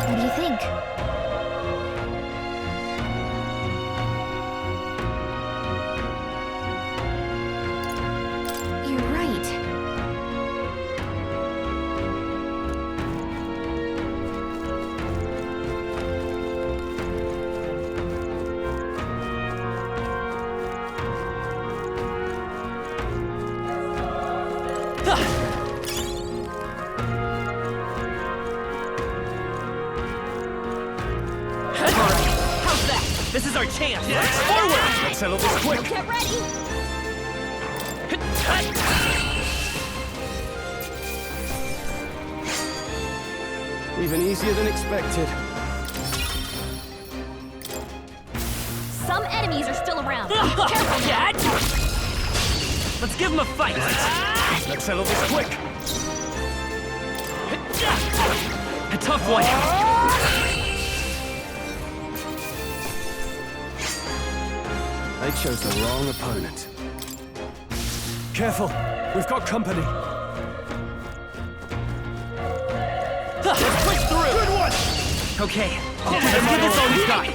What do you think? You're right. How's that? This is our chance. Forward! Let's settle this quick. Get ready! Even easier than expected. Some enemies are still around. Careful, Dad! Let's give him a fight. Let's settle this quick. A tough one. They chose the wrong opponent. Careful, we've got company. Let's push through. Good one. Okay, let's give this all we've got.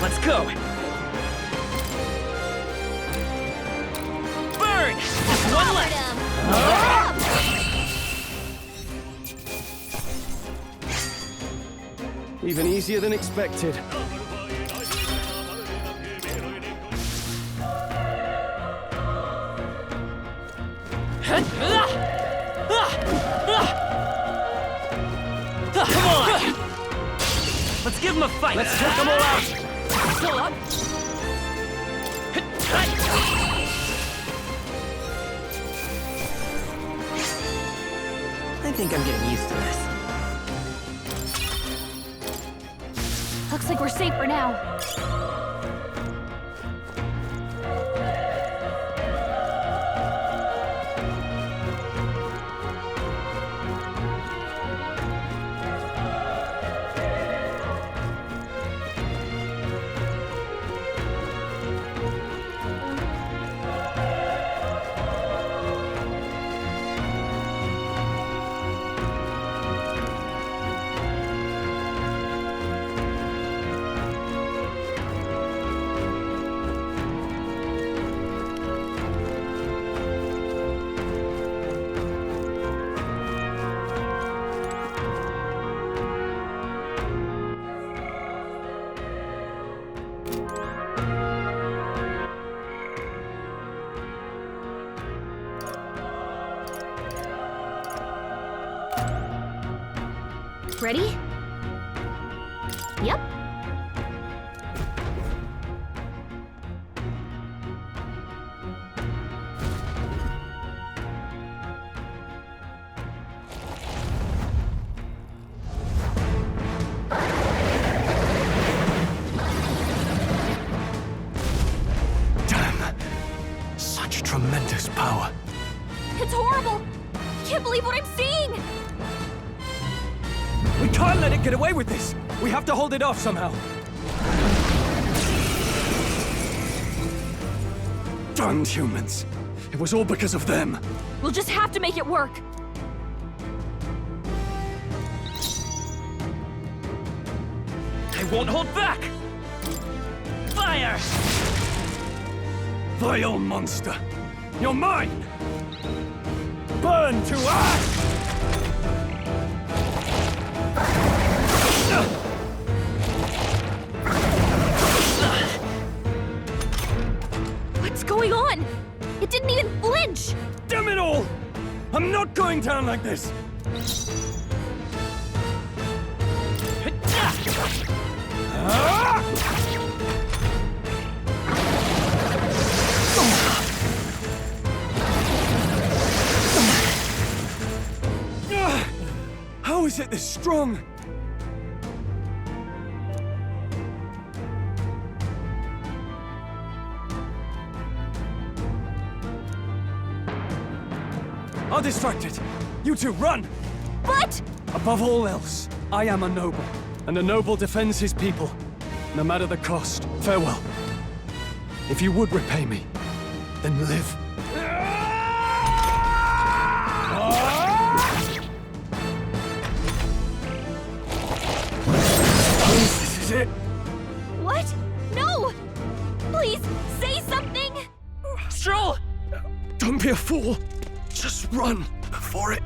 Let's go. Burn! Just one left. Even easier than expected. Come on! Let's give him a fight. Let's take them all out. Still up. I think I'm getting used to this. Looks like we're safe for now. Ready? Yep. Such tremendous power. It's horrible! I can't believe what I'm seeing! We can't let it get away with this! We have to hold it off somehow. Damned humans. It was all because of them. We'll just have to make it work. I won't hold back! Fire! Vile monster! You're mine! Burn to ash! What's going on? It didn't even flinch! Damn it all! I'm not going down like this! How is it this strong? I'll distract it. You two, run! But... Above all else, I am a noble, and a noble defends his people, no matter the cost. Farewell. If you would repay me, then live. This is it. What? No! Please, say something! Stroll! Don't be a fool. Just run before it...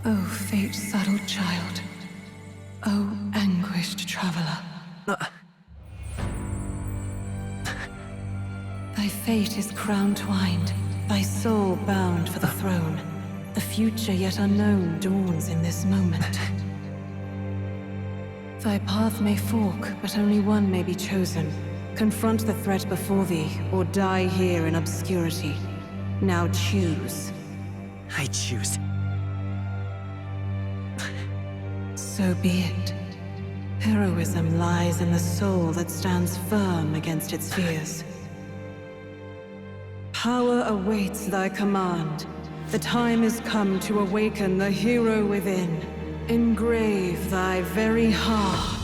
Oh, fate-saddled child. Oh, anguished traveler. Thy fate is crown-twined, thy soul bound for the throne. The future yet unknown dawns in this moment. Thy path may fork, but only one may be chosen. Confront the threat before thee, or die here in obscurity. Now choose. I choose. So be it. Heroism lies in the soul that stands firm against its fears. Power awaits thy command. The time is come to awaken the hero within. Engrave thy very heart.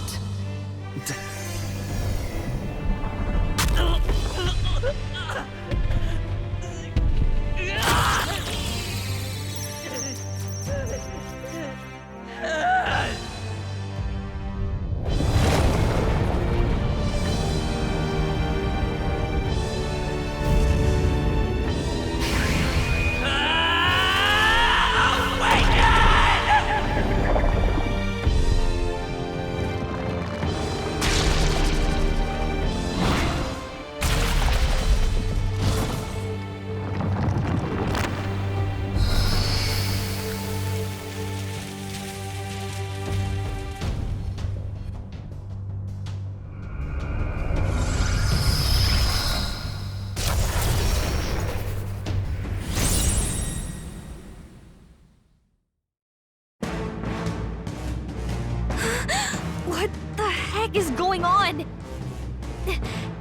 What the heck is going on?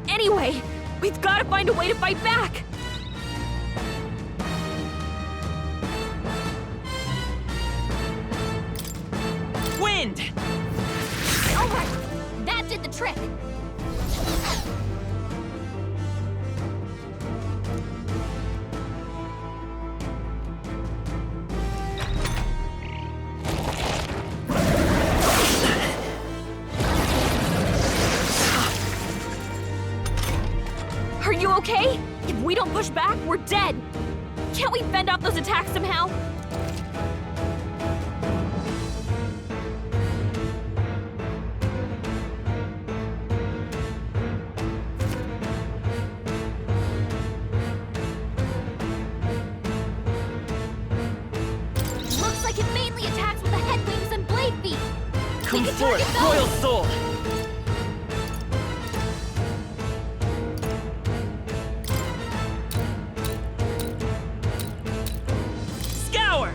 Anyway, we've got to find a way to fight back! Wind! Alright, that did the trick! Are you okay? If we don't push back, we're dead! Can't we fend off those attacks somehow? We can forth, target those! Royal Soul! Scour!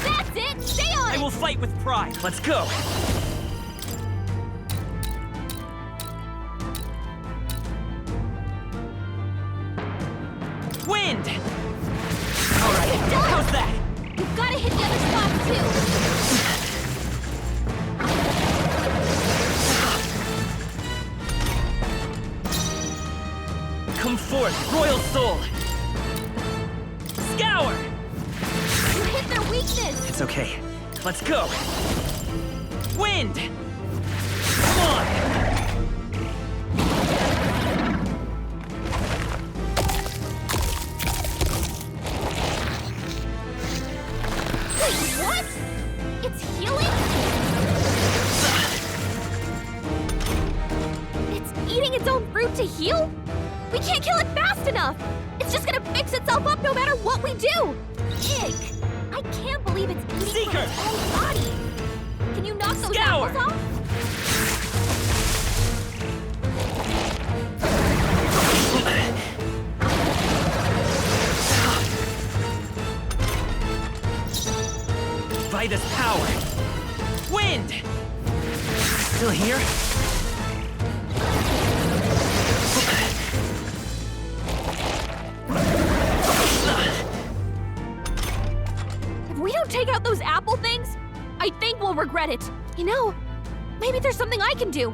That's it! Stay on I it! will fight with pride. Let's go! Wind! Alright, how's that? You've gotta hit the other spots too! Come forth, Royal Soul! Scour! You hit their weakness! It's okay. Let's go! Wind! Come on! Wait, what? It's healing? It's eating its own fruit to heal? We can't kill it fast enough! It's just gonna fix itself up no matter what we do! Ick! I can't believe it's eating from its own body! Can you knock those apples off? By this power! Wind! Still here? If we don't take out those apple things, I think we'll regret it. You know, maybe there's something I can do.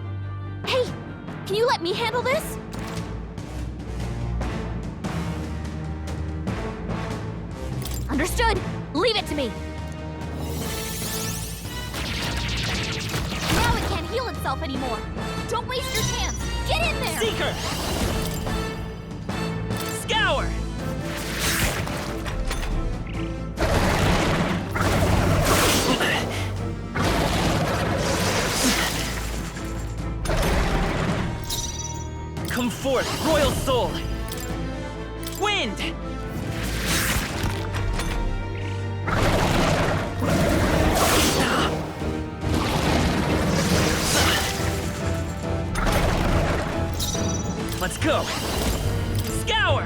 Hey, can you let me handle this? Understood. Leave it to me. Now it can't heal itself anymore. Don't waste your chance. Get in there! Seeker! Scour! Come forth, Royal Soul! Wind! Let's go! Scour!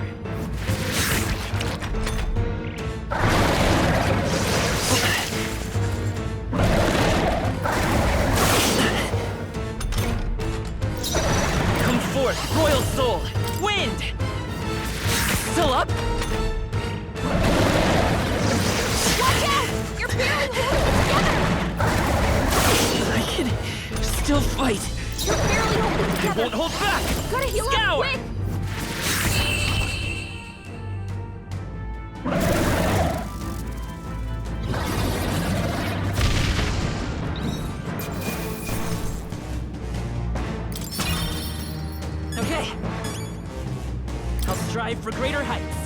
Come forth, Royal Soul! Wind! Still up? Watch out! You're barely holding it together! I can still fight. You're barely holding it I together! won't hold back! Gotta heal up Scour! quick! Okay. I'll strive for greater heights.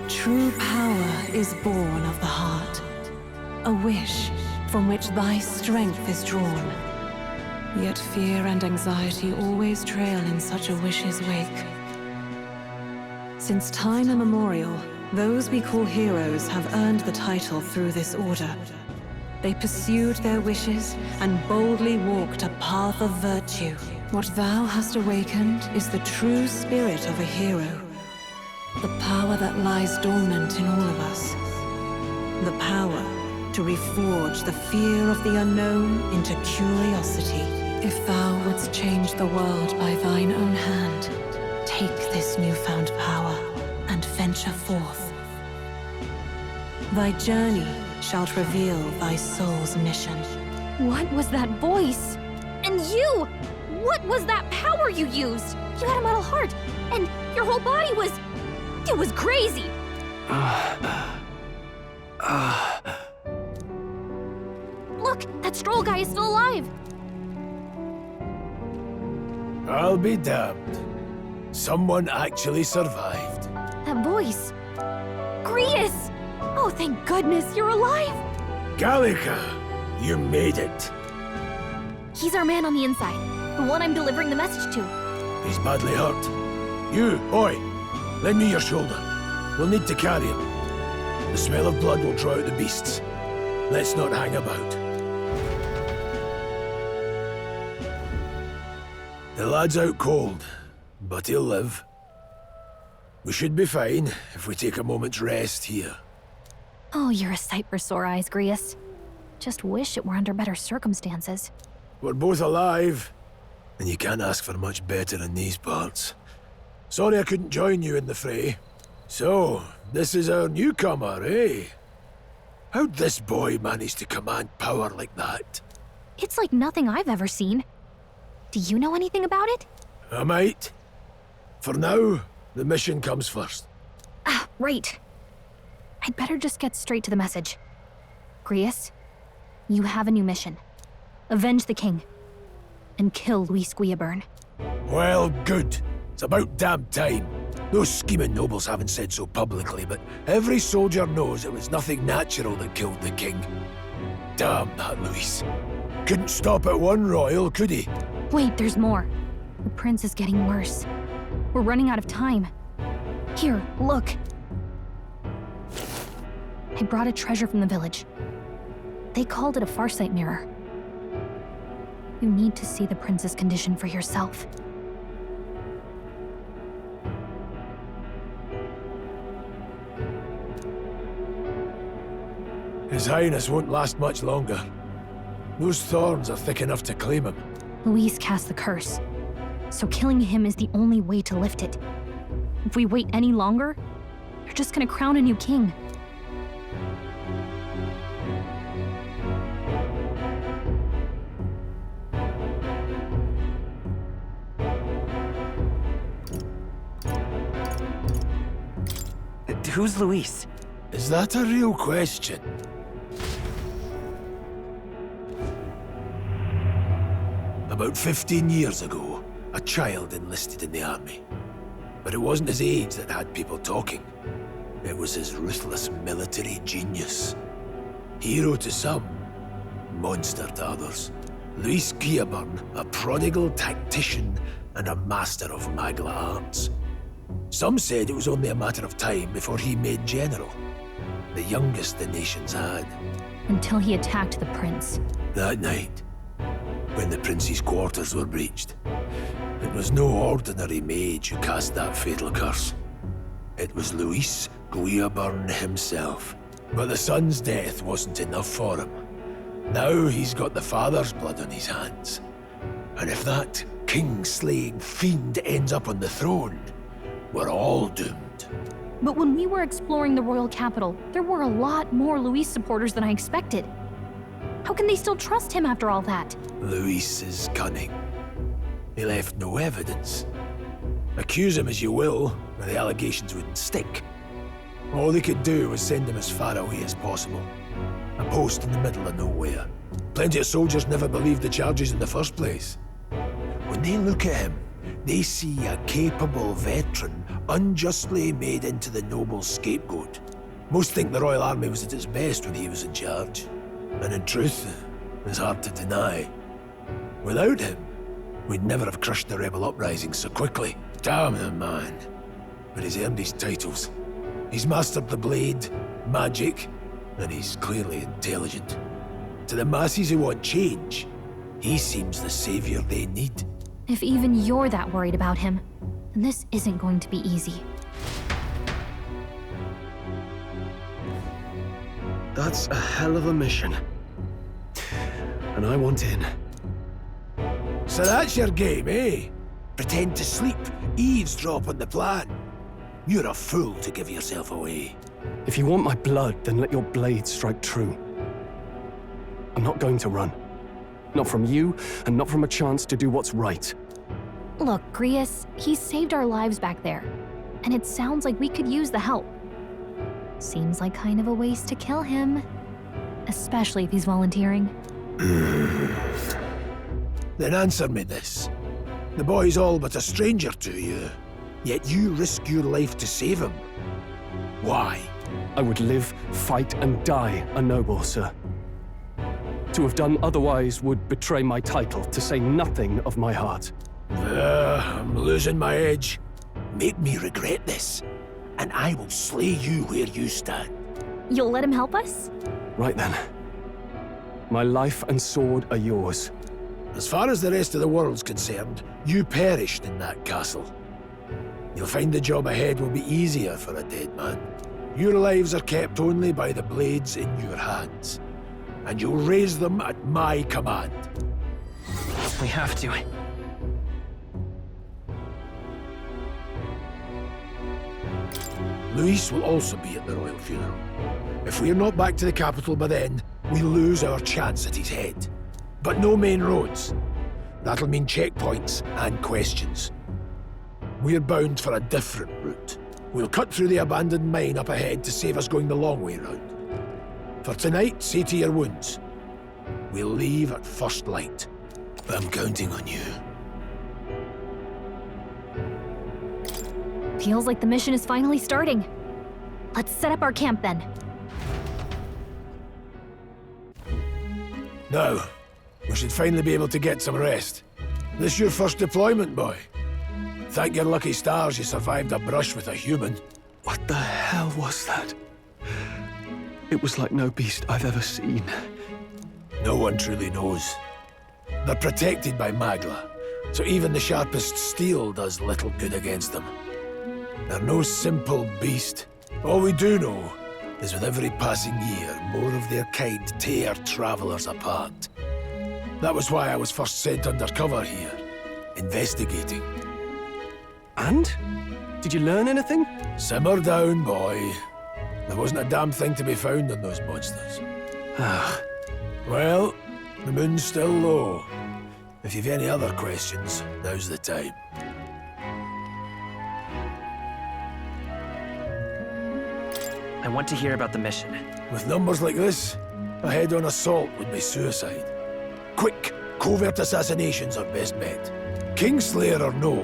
True power is born of the heart, a wish from which thy strength is drawn. Yet fear and anxiety always trail in such a wish's wake. Since time immemorial, those we call heroes have earned the title through this order. They pursued their wishes and boldly walked a path of virtue. What thou hast awakened is the true spirit of a hero. The power that lies dormant in all of us. The power to reforge the fear of the unknown into curiosity. If thou wouldst change the world by thine own hand, take this newfound power and venture forth. Thy journey shalt reveal thy soul's mission. What was that voice? And you! What was that power you used? You had a metal heart, and your whole body was... It was crazy! Look, that Stroll guy is still alive! I'll be damned. Someone actually survived. That voice... Grius! Oh, thank goodness, you're alive! Gallica, you made it. He's our man on the inside. The one I'm delivering the message to. He's badly hurt. You, boy, lend me your shoulder. We'll need to carry him. The smell of blood will draw out the beasts. Let's not hang about. The lad's out cold, but he'll live. We should be fine if we take a moment's rest here. Oh, you're a sight for sore eyes, Grius. Just wish it were under better circumstances. We're both alive, and you can't ask for much better in these parts. Sorry I couldn't join you in the fray. So, this is our newcomer, eh? How'd this boy manage to command power like that? It's like nothing I've ever seen. Do you know anything about it? I might. For now, the mission comes first. Ah, right. I'd better just get straight to the message. Grius, you have a new mission. Avenge the king. And kill Luis Guillaburn. Well, good. It's about damn time. Those scheming nobles haven't said so publicly, but every soldier knows it was nothing natural that killed the king. Damn that Luis. Couldn't stop at one royal, could he? Wait, there's more. The prince is getting worse. We're running out of time. Here, look. I brought a treasure from the village. They called it a farsight mirror. You need to see the prince's condition for yourself. His Highness won't last much longer. Those thorns are thick enough to claim him. Luis cast the curse, so killing him is the only way to lift it. If we wait any longer, you're just gonna crown a new king. Who's Luis? Is that a real question? About 15 years ago, a child enlisted in the army. But it wasn't his age that had people talking. It was his ruthless military genius. Hero to some, monster to others. Luis Guillaburn, a prodigal tactician and a master of magla arts. Some said it was only a matter of time before he made general. The youngest the nations had. Until he attacked the prince. That night, when the prince's quarters were breached, it was no ordinary mage who cast that fatal curse. It was Luis Guillaburn himself. But the son's death wasn't enough for him. Now he's got the father's blood on his hands. And if that king-slaying fiend ends up on the throne, we're all doomed. But when we were exploring the royal capital, there were a lot more Luis supporters than I expected. How can they still trust him after all that? Luis is cunning. He left no evidence. Accuse him as you will, and the allegations wouldn't stick. All they could do was send him as far away as possible. A post in the middle of nowhere. Plenty of soldiers never believed the charges in the first place. When they look at him, they see a capable veteran unjustly made into the noble's scapegoat. Most think the Royal Army was at its best when he was in charge. And in truth, it's hard to deny. Without him, we'd never have crushed the rebel uprising so quickly. Damn the man. But he's earned his titles. He's mastered the blade, magic, and he's clearly intelligent. To the masses who want change, he seems the savior they need. If even you're that worried about him, then this isn't going to be easy. That's a hell of a mission. And I want in. So that's your game, eh? Pretend to sleep, eavesdrop on the plan. You're a fool to give yourself away. If you want my blood, then let your blade strike true. I'm not going to run. Not from you, and not from a chance to do what's right. Look, Grius, he saved our lives back there. And it sounds like we could use the help. Seems like kind of a waste to kill him. Especially if he's volunteering. Then answer me this. The boy's all but a stranger to you, yet you risk your life to save him. Why? I would live, fight, and die a noble, sir. To have done otherwise would betray my title, to say nothing of my heart. I'm losing my edge. Make me regret this, and I will slay you where you stand. You'll let him help us? Right then. My life and sword are yours. As far as the rest of the world's concerned, you perished in that castle. You'll find the job ahead will be easier for a dead man. Your lives are kept only by the blades in your hands, and you'll raise them at my command. We have to. Luis will also be at the royal funeral. If we're not back to the capital by then, we lose our chance at his head. But no main roads. That'll mean checkpoints and questions. We're bound for a different route. We'll cut through the abandoned mine up ahead to save us going the long way round. For tonight, see to your wounds. We'll leave at first light. I'm counting on you. Feels like the mission is finally starting. Let's set up our camp then. Now, we should finally be able to get some rest. This your first deployment, boy? Thank your lucky stars you survived a brush with a human. What the hell was that? It was like no beast I've ever seen. No one truly knows. They're protected by Magla, so even the sharpest steel does little good against them. They're no simple beast. All we do know is with every passing year, more of their kind tear travelers apart. That was why I was first sent undercover here, investigating. And? Did you learn anything? Simmer down, boy. There wasn't a damn thing to be found on those monsters. Well, the moon's still low. If you've any other questions, now's the time. I want to hear about the mission. With numbers like this, a head-on assault would be suicide. Quick, covert assassinations are best bet. Kingslayer or no,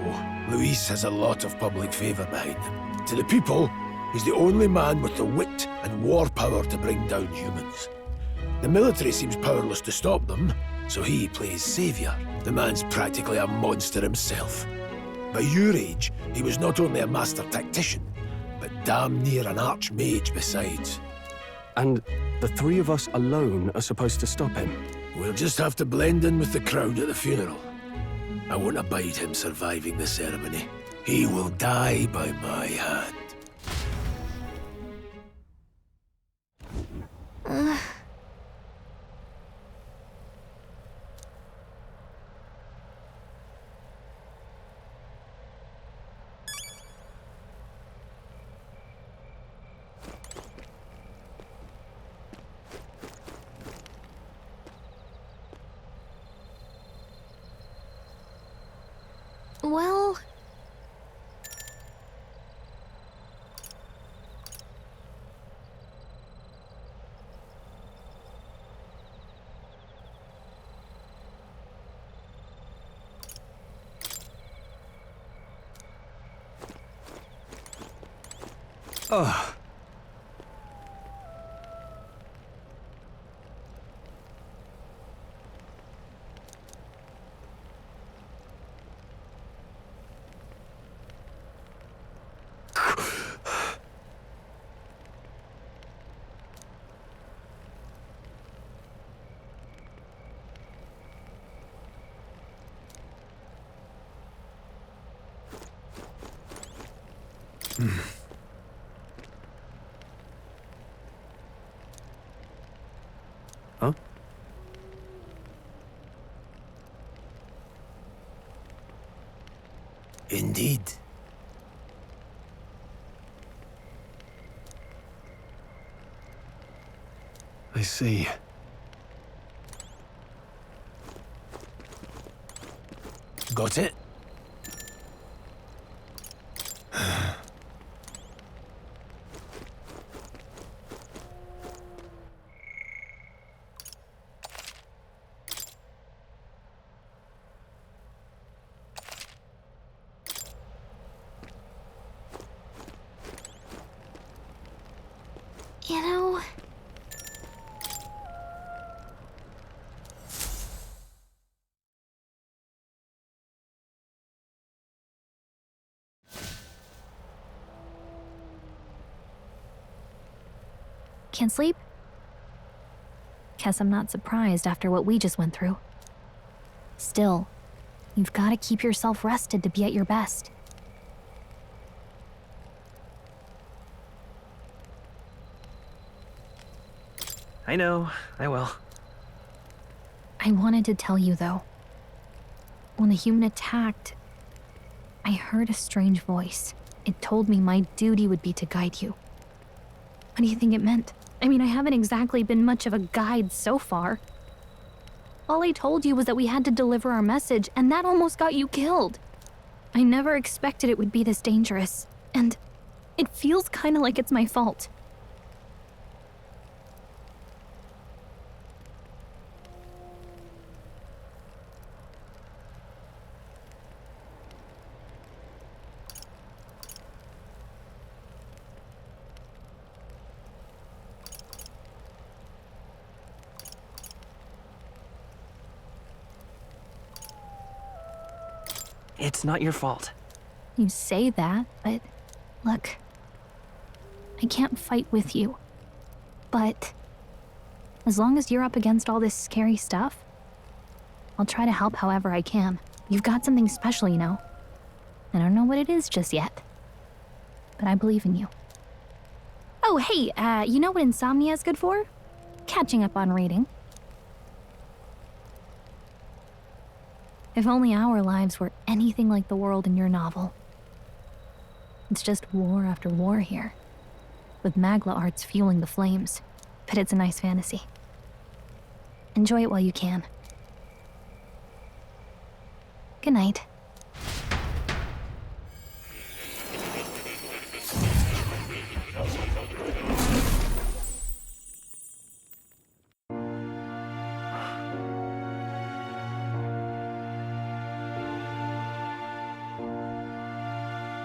Luis has a lot of public favor behind him. To the people, he's the only man with the wit and war power to bring down humans. The military seems powerless to stop them, so he plays savior. The man's practically a monster himself. By your age, he was not only a master tactician, but damn near an archmage besides. And the three of us alone are supposed to stop him? We'll just have to blend in with the crowd at the funeral. I won't abide him surviving the ceremony. He will die by my hand. Well... Ugh. Huh? Indeed. I see. Got it? You know... Can't sleep? Guess I'm not surprised after what we just went through. Still, you've got to keep yourself rested to be at your best. I know, I will. I wanted to tell you, though. When the human attacked, I heard a strange voice. It told me my duty would be to guide you. What do you think it meant? I mean, I haven't exactly been much of a guide so far. All I told you was that we had to deliver our message, and that almost got you killed. I never expected it would be this dangerous, and it feels kind of like it's my fault. It's not your fault. You say that, but look, I can't fight with you. But as long as you're up against all this scary stuff, I'll try to help however I can. You've got something special, you know. I don't know what it is just yet, but I believe in you. Oh, hey, you know what insomnia is good for? Catching up on reading. If only our lives were anything like the world in your novel. It's just war after war here, with Magla arts fueling the flames, but it's a nice fantasy. Enjoy it while you can. Good night.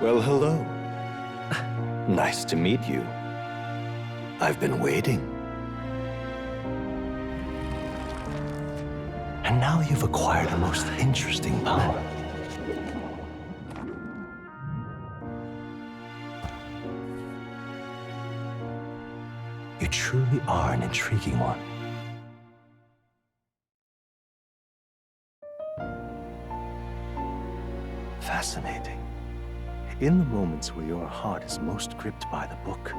Well, hello. Nice to meet you. I've been waiting. And now you've acquired a most interesting power. You truly are an intriguing one. Fascinating. In the moments where your heart is most gripped by the book,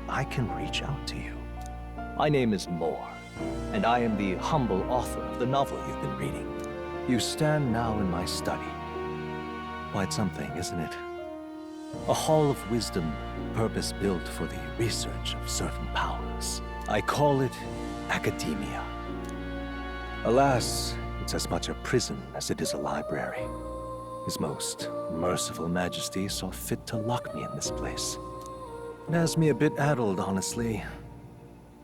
I can reach out to you. My name is Moore, and I am the humble author of the novel you've been reading. You stand now in my study. Quite something, isn't it? A hall of wisdom, purpose-built for the research of certain powers. I call it academia. Alas, it's as much a prison as it is a library. His most merciful majesty saw fit to lock me in this place. It has me a bit addled, honestly.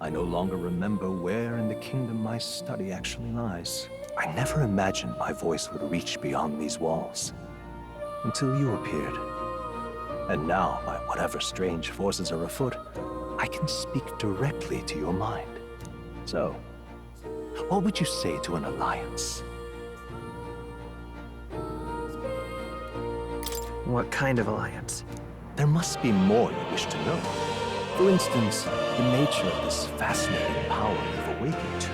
I no longer remember where in the kingdom my study actually lies. I never imagined my voice would reach beyond these walls, until you appeared. And now, by whatever strange forces are afoot, I can speak directly to your mind. So, what would you say to an alliance? What kind of alliance? There must be more you wish to know. For instance, the nature of this fascinating power you've awakened to.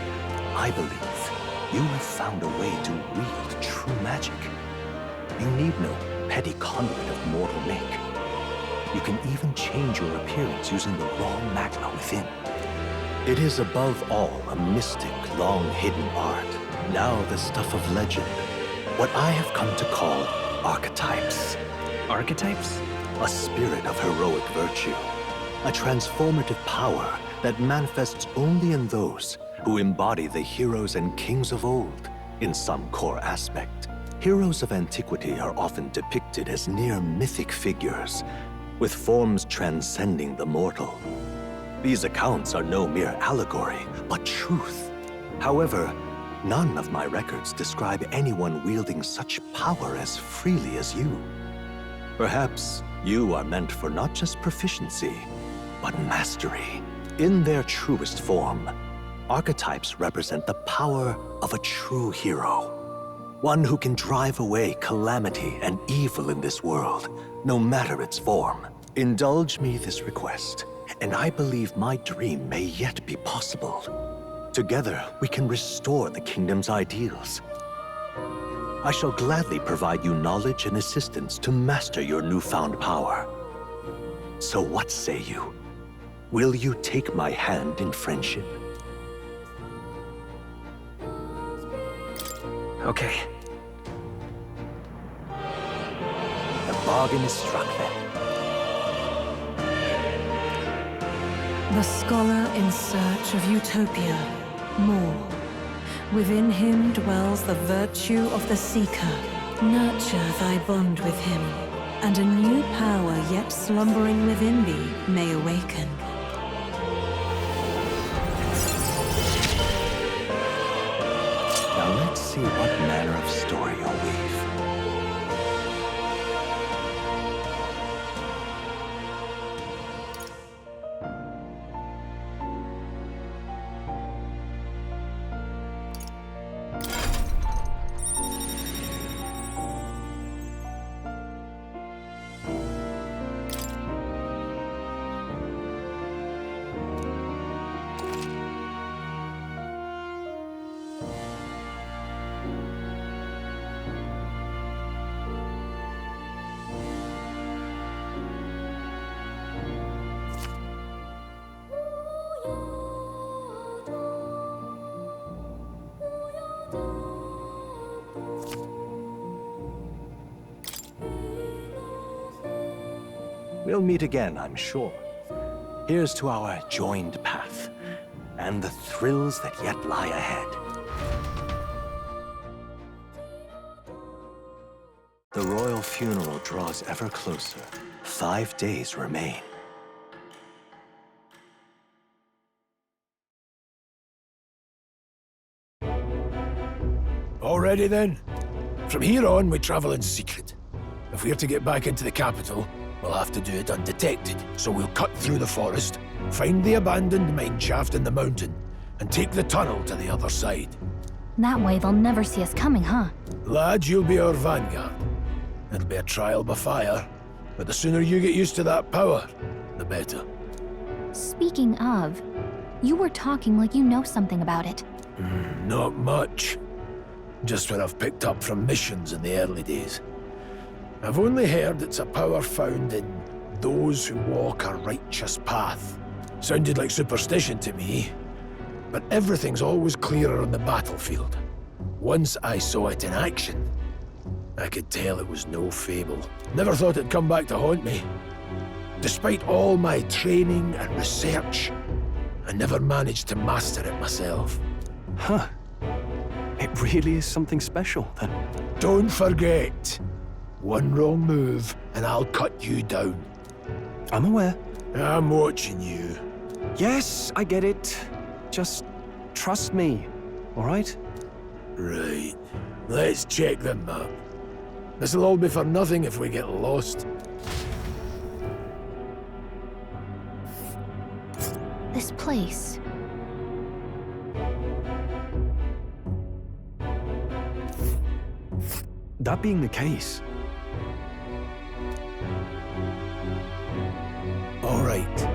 I believe you have found a way to wield true magic. You need no petty conduit of mortal make. You can even change your appearance using the raw magma within. It is above all a mystic, long-hidden art, now the stuff of legend. What I have come to call archetypes. Archetypes? A spirit of heroic virtue. A transformative power that manifests only in those who embody the heroes and kings of old in some core aspect. Heroes of antiquity are often depicted as near mythic figures, with forms transcending the mortal. These accounts are no mere allegory, but truth. However, none of my records describe anyone wielding such power as freely as you. Perhaps you are meant for not just proficiency, but mastery. In their truest form, archetypes represent the power of a true hero. One who can drive away calamity and evil in this world, no matter its form. Indulge me this request, and I believe my dream may yet be possible. Together, we can restore the kingdom's ideals. I shall gladly provide you knowledge and assistance to master your newfound power. So what say you? Will you take my hand in friendship? Okay. The bargain is struck then. The scholar in search of utopia, more. Within him dwells the virtue of the seeker. Nurture thy bond with him, and a new power yet slumbering within thee may awaken. Now let's see what manner of story you'll weave. We'll meet again, I'm sure. Here's to our joined path, and the thrills that yet lie ahead. The royal funeral draws ever closer. 5 days remain. Already then? From here on, we travel in secret. If we're to get back into the capital, we'll have to do it undetected. So we'll cut through the forest, find the abandoned mine shaft in the mountain, and take the tunnel to the other side. That way they'll never see us coming, huh? Lad, you'll be our vanguard. It'll be a trial by fire, but the sooner you get used to that power, the better. Speaking of, you were talking like you know something about it. Not much. Just what I've picked up from missions in the early days. I've only heard it's a power found in those who walk a righteous path. Sounded like superstition to me, but everything's always clearer on the battlefield. Once I saw it in action, I could tell it was no fable. Never thought it'd come back to haunt me. Despite all my training and research, I never managed to master it myself. Huh. It really is something special, then. Don't forget, one wrong move and I'll cut you down. I'm aware. I'm watching you. Yes, I get it. Just trust me, all right? Right. Let's check the map. This'll all be for nothing if we get lost. This place. That being the case... All right.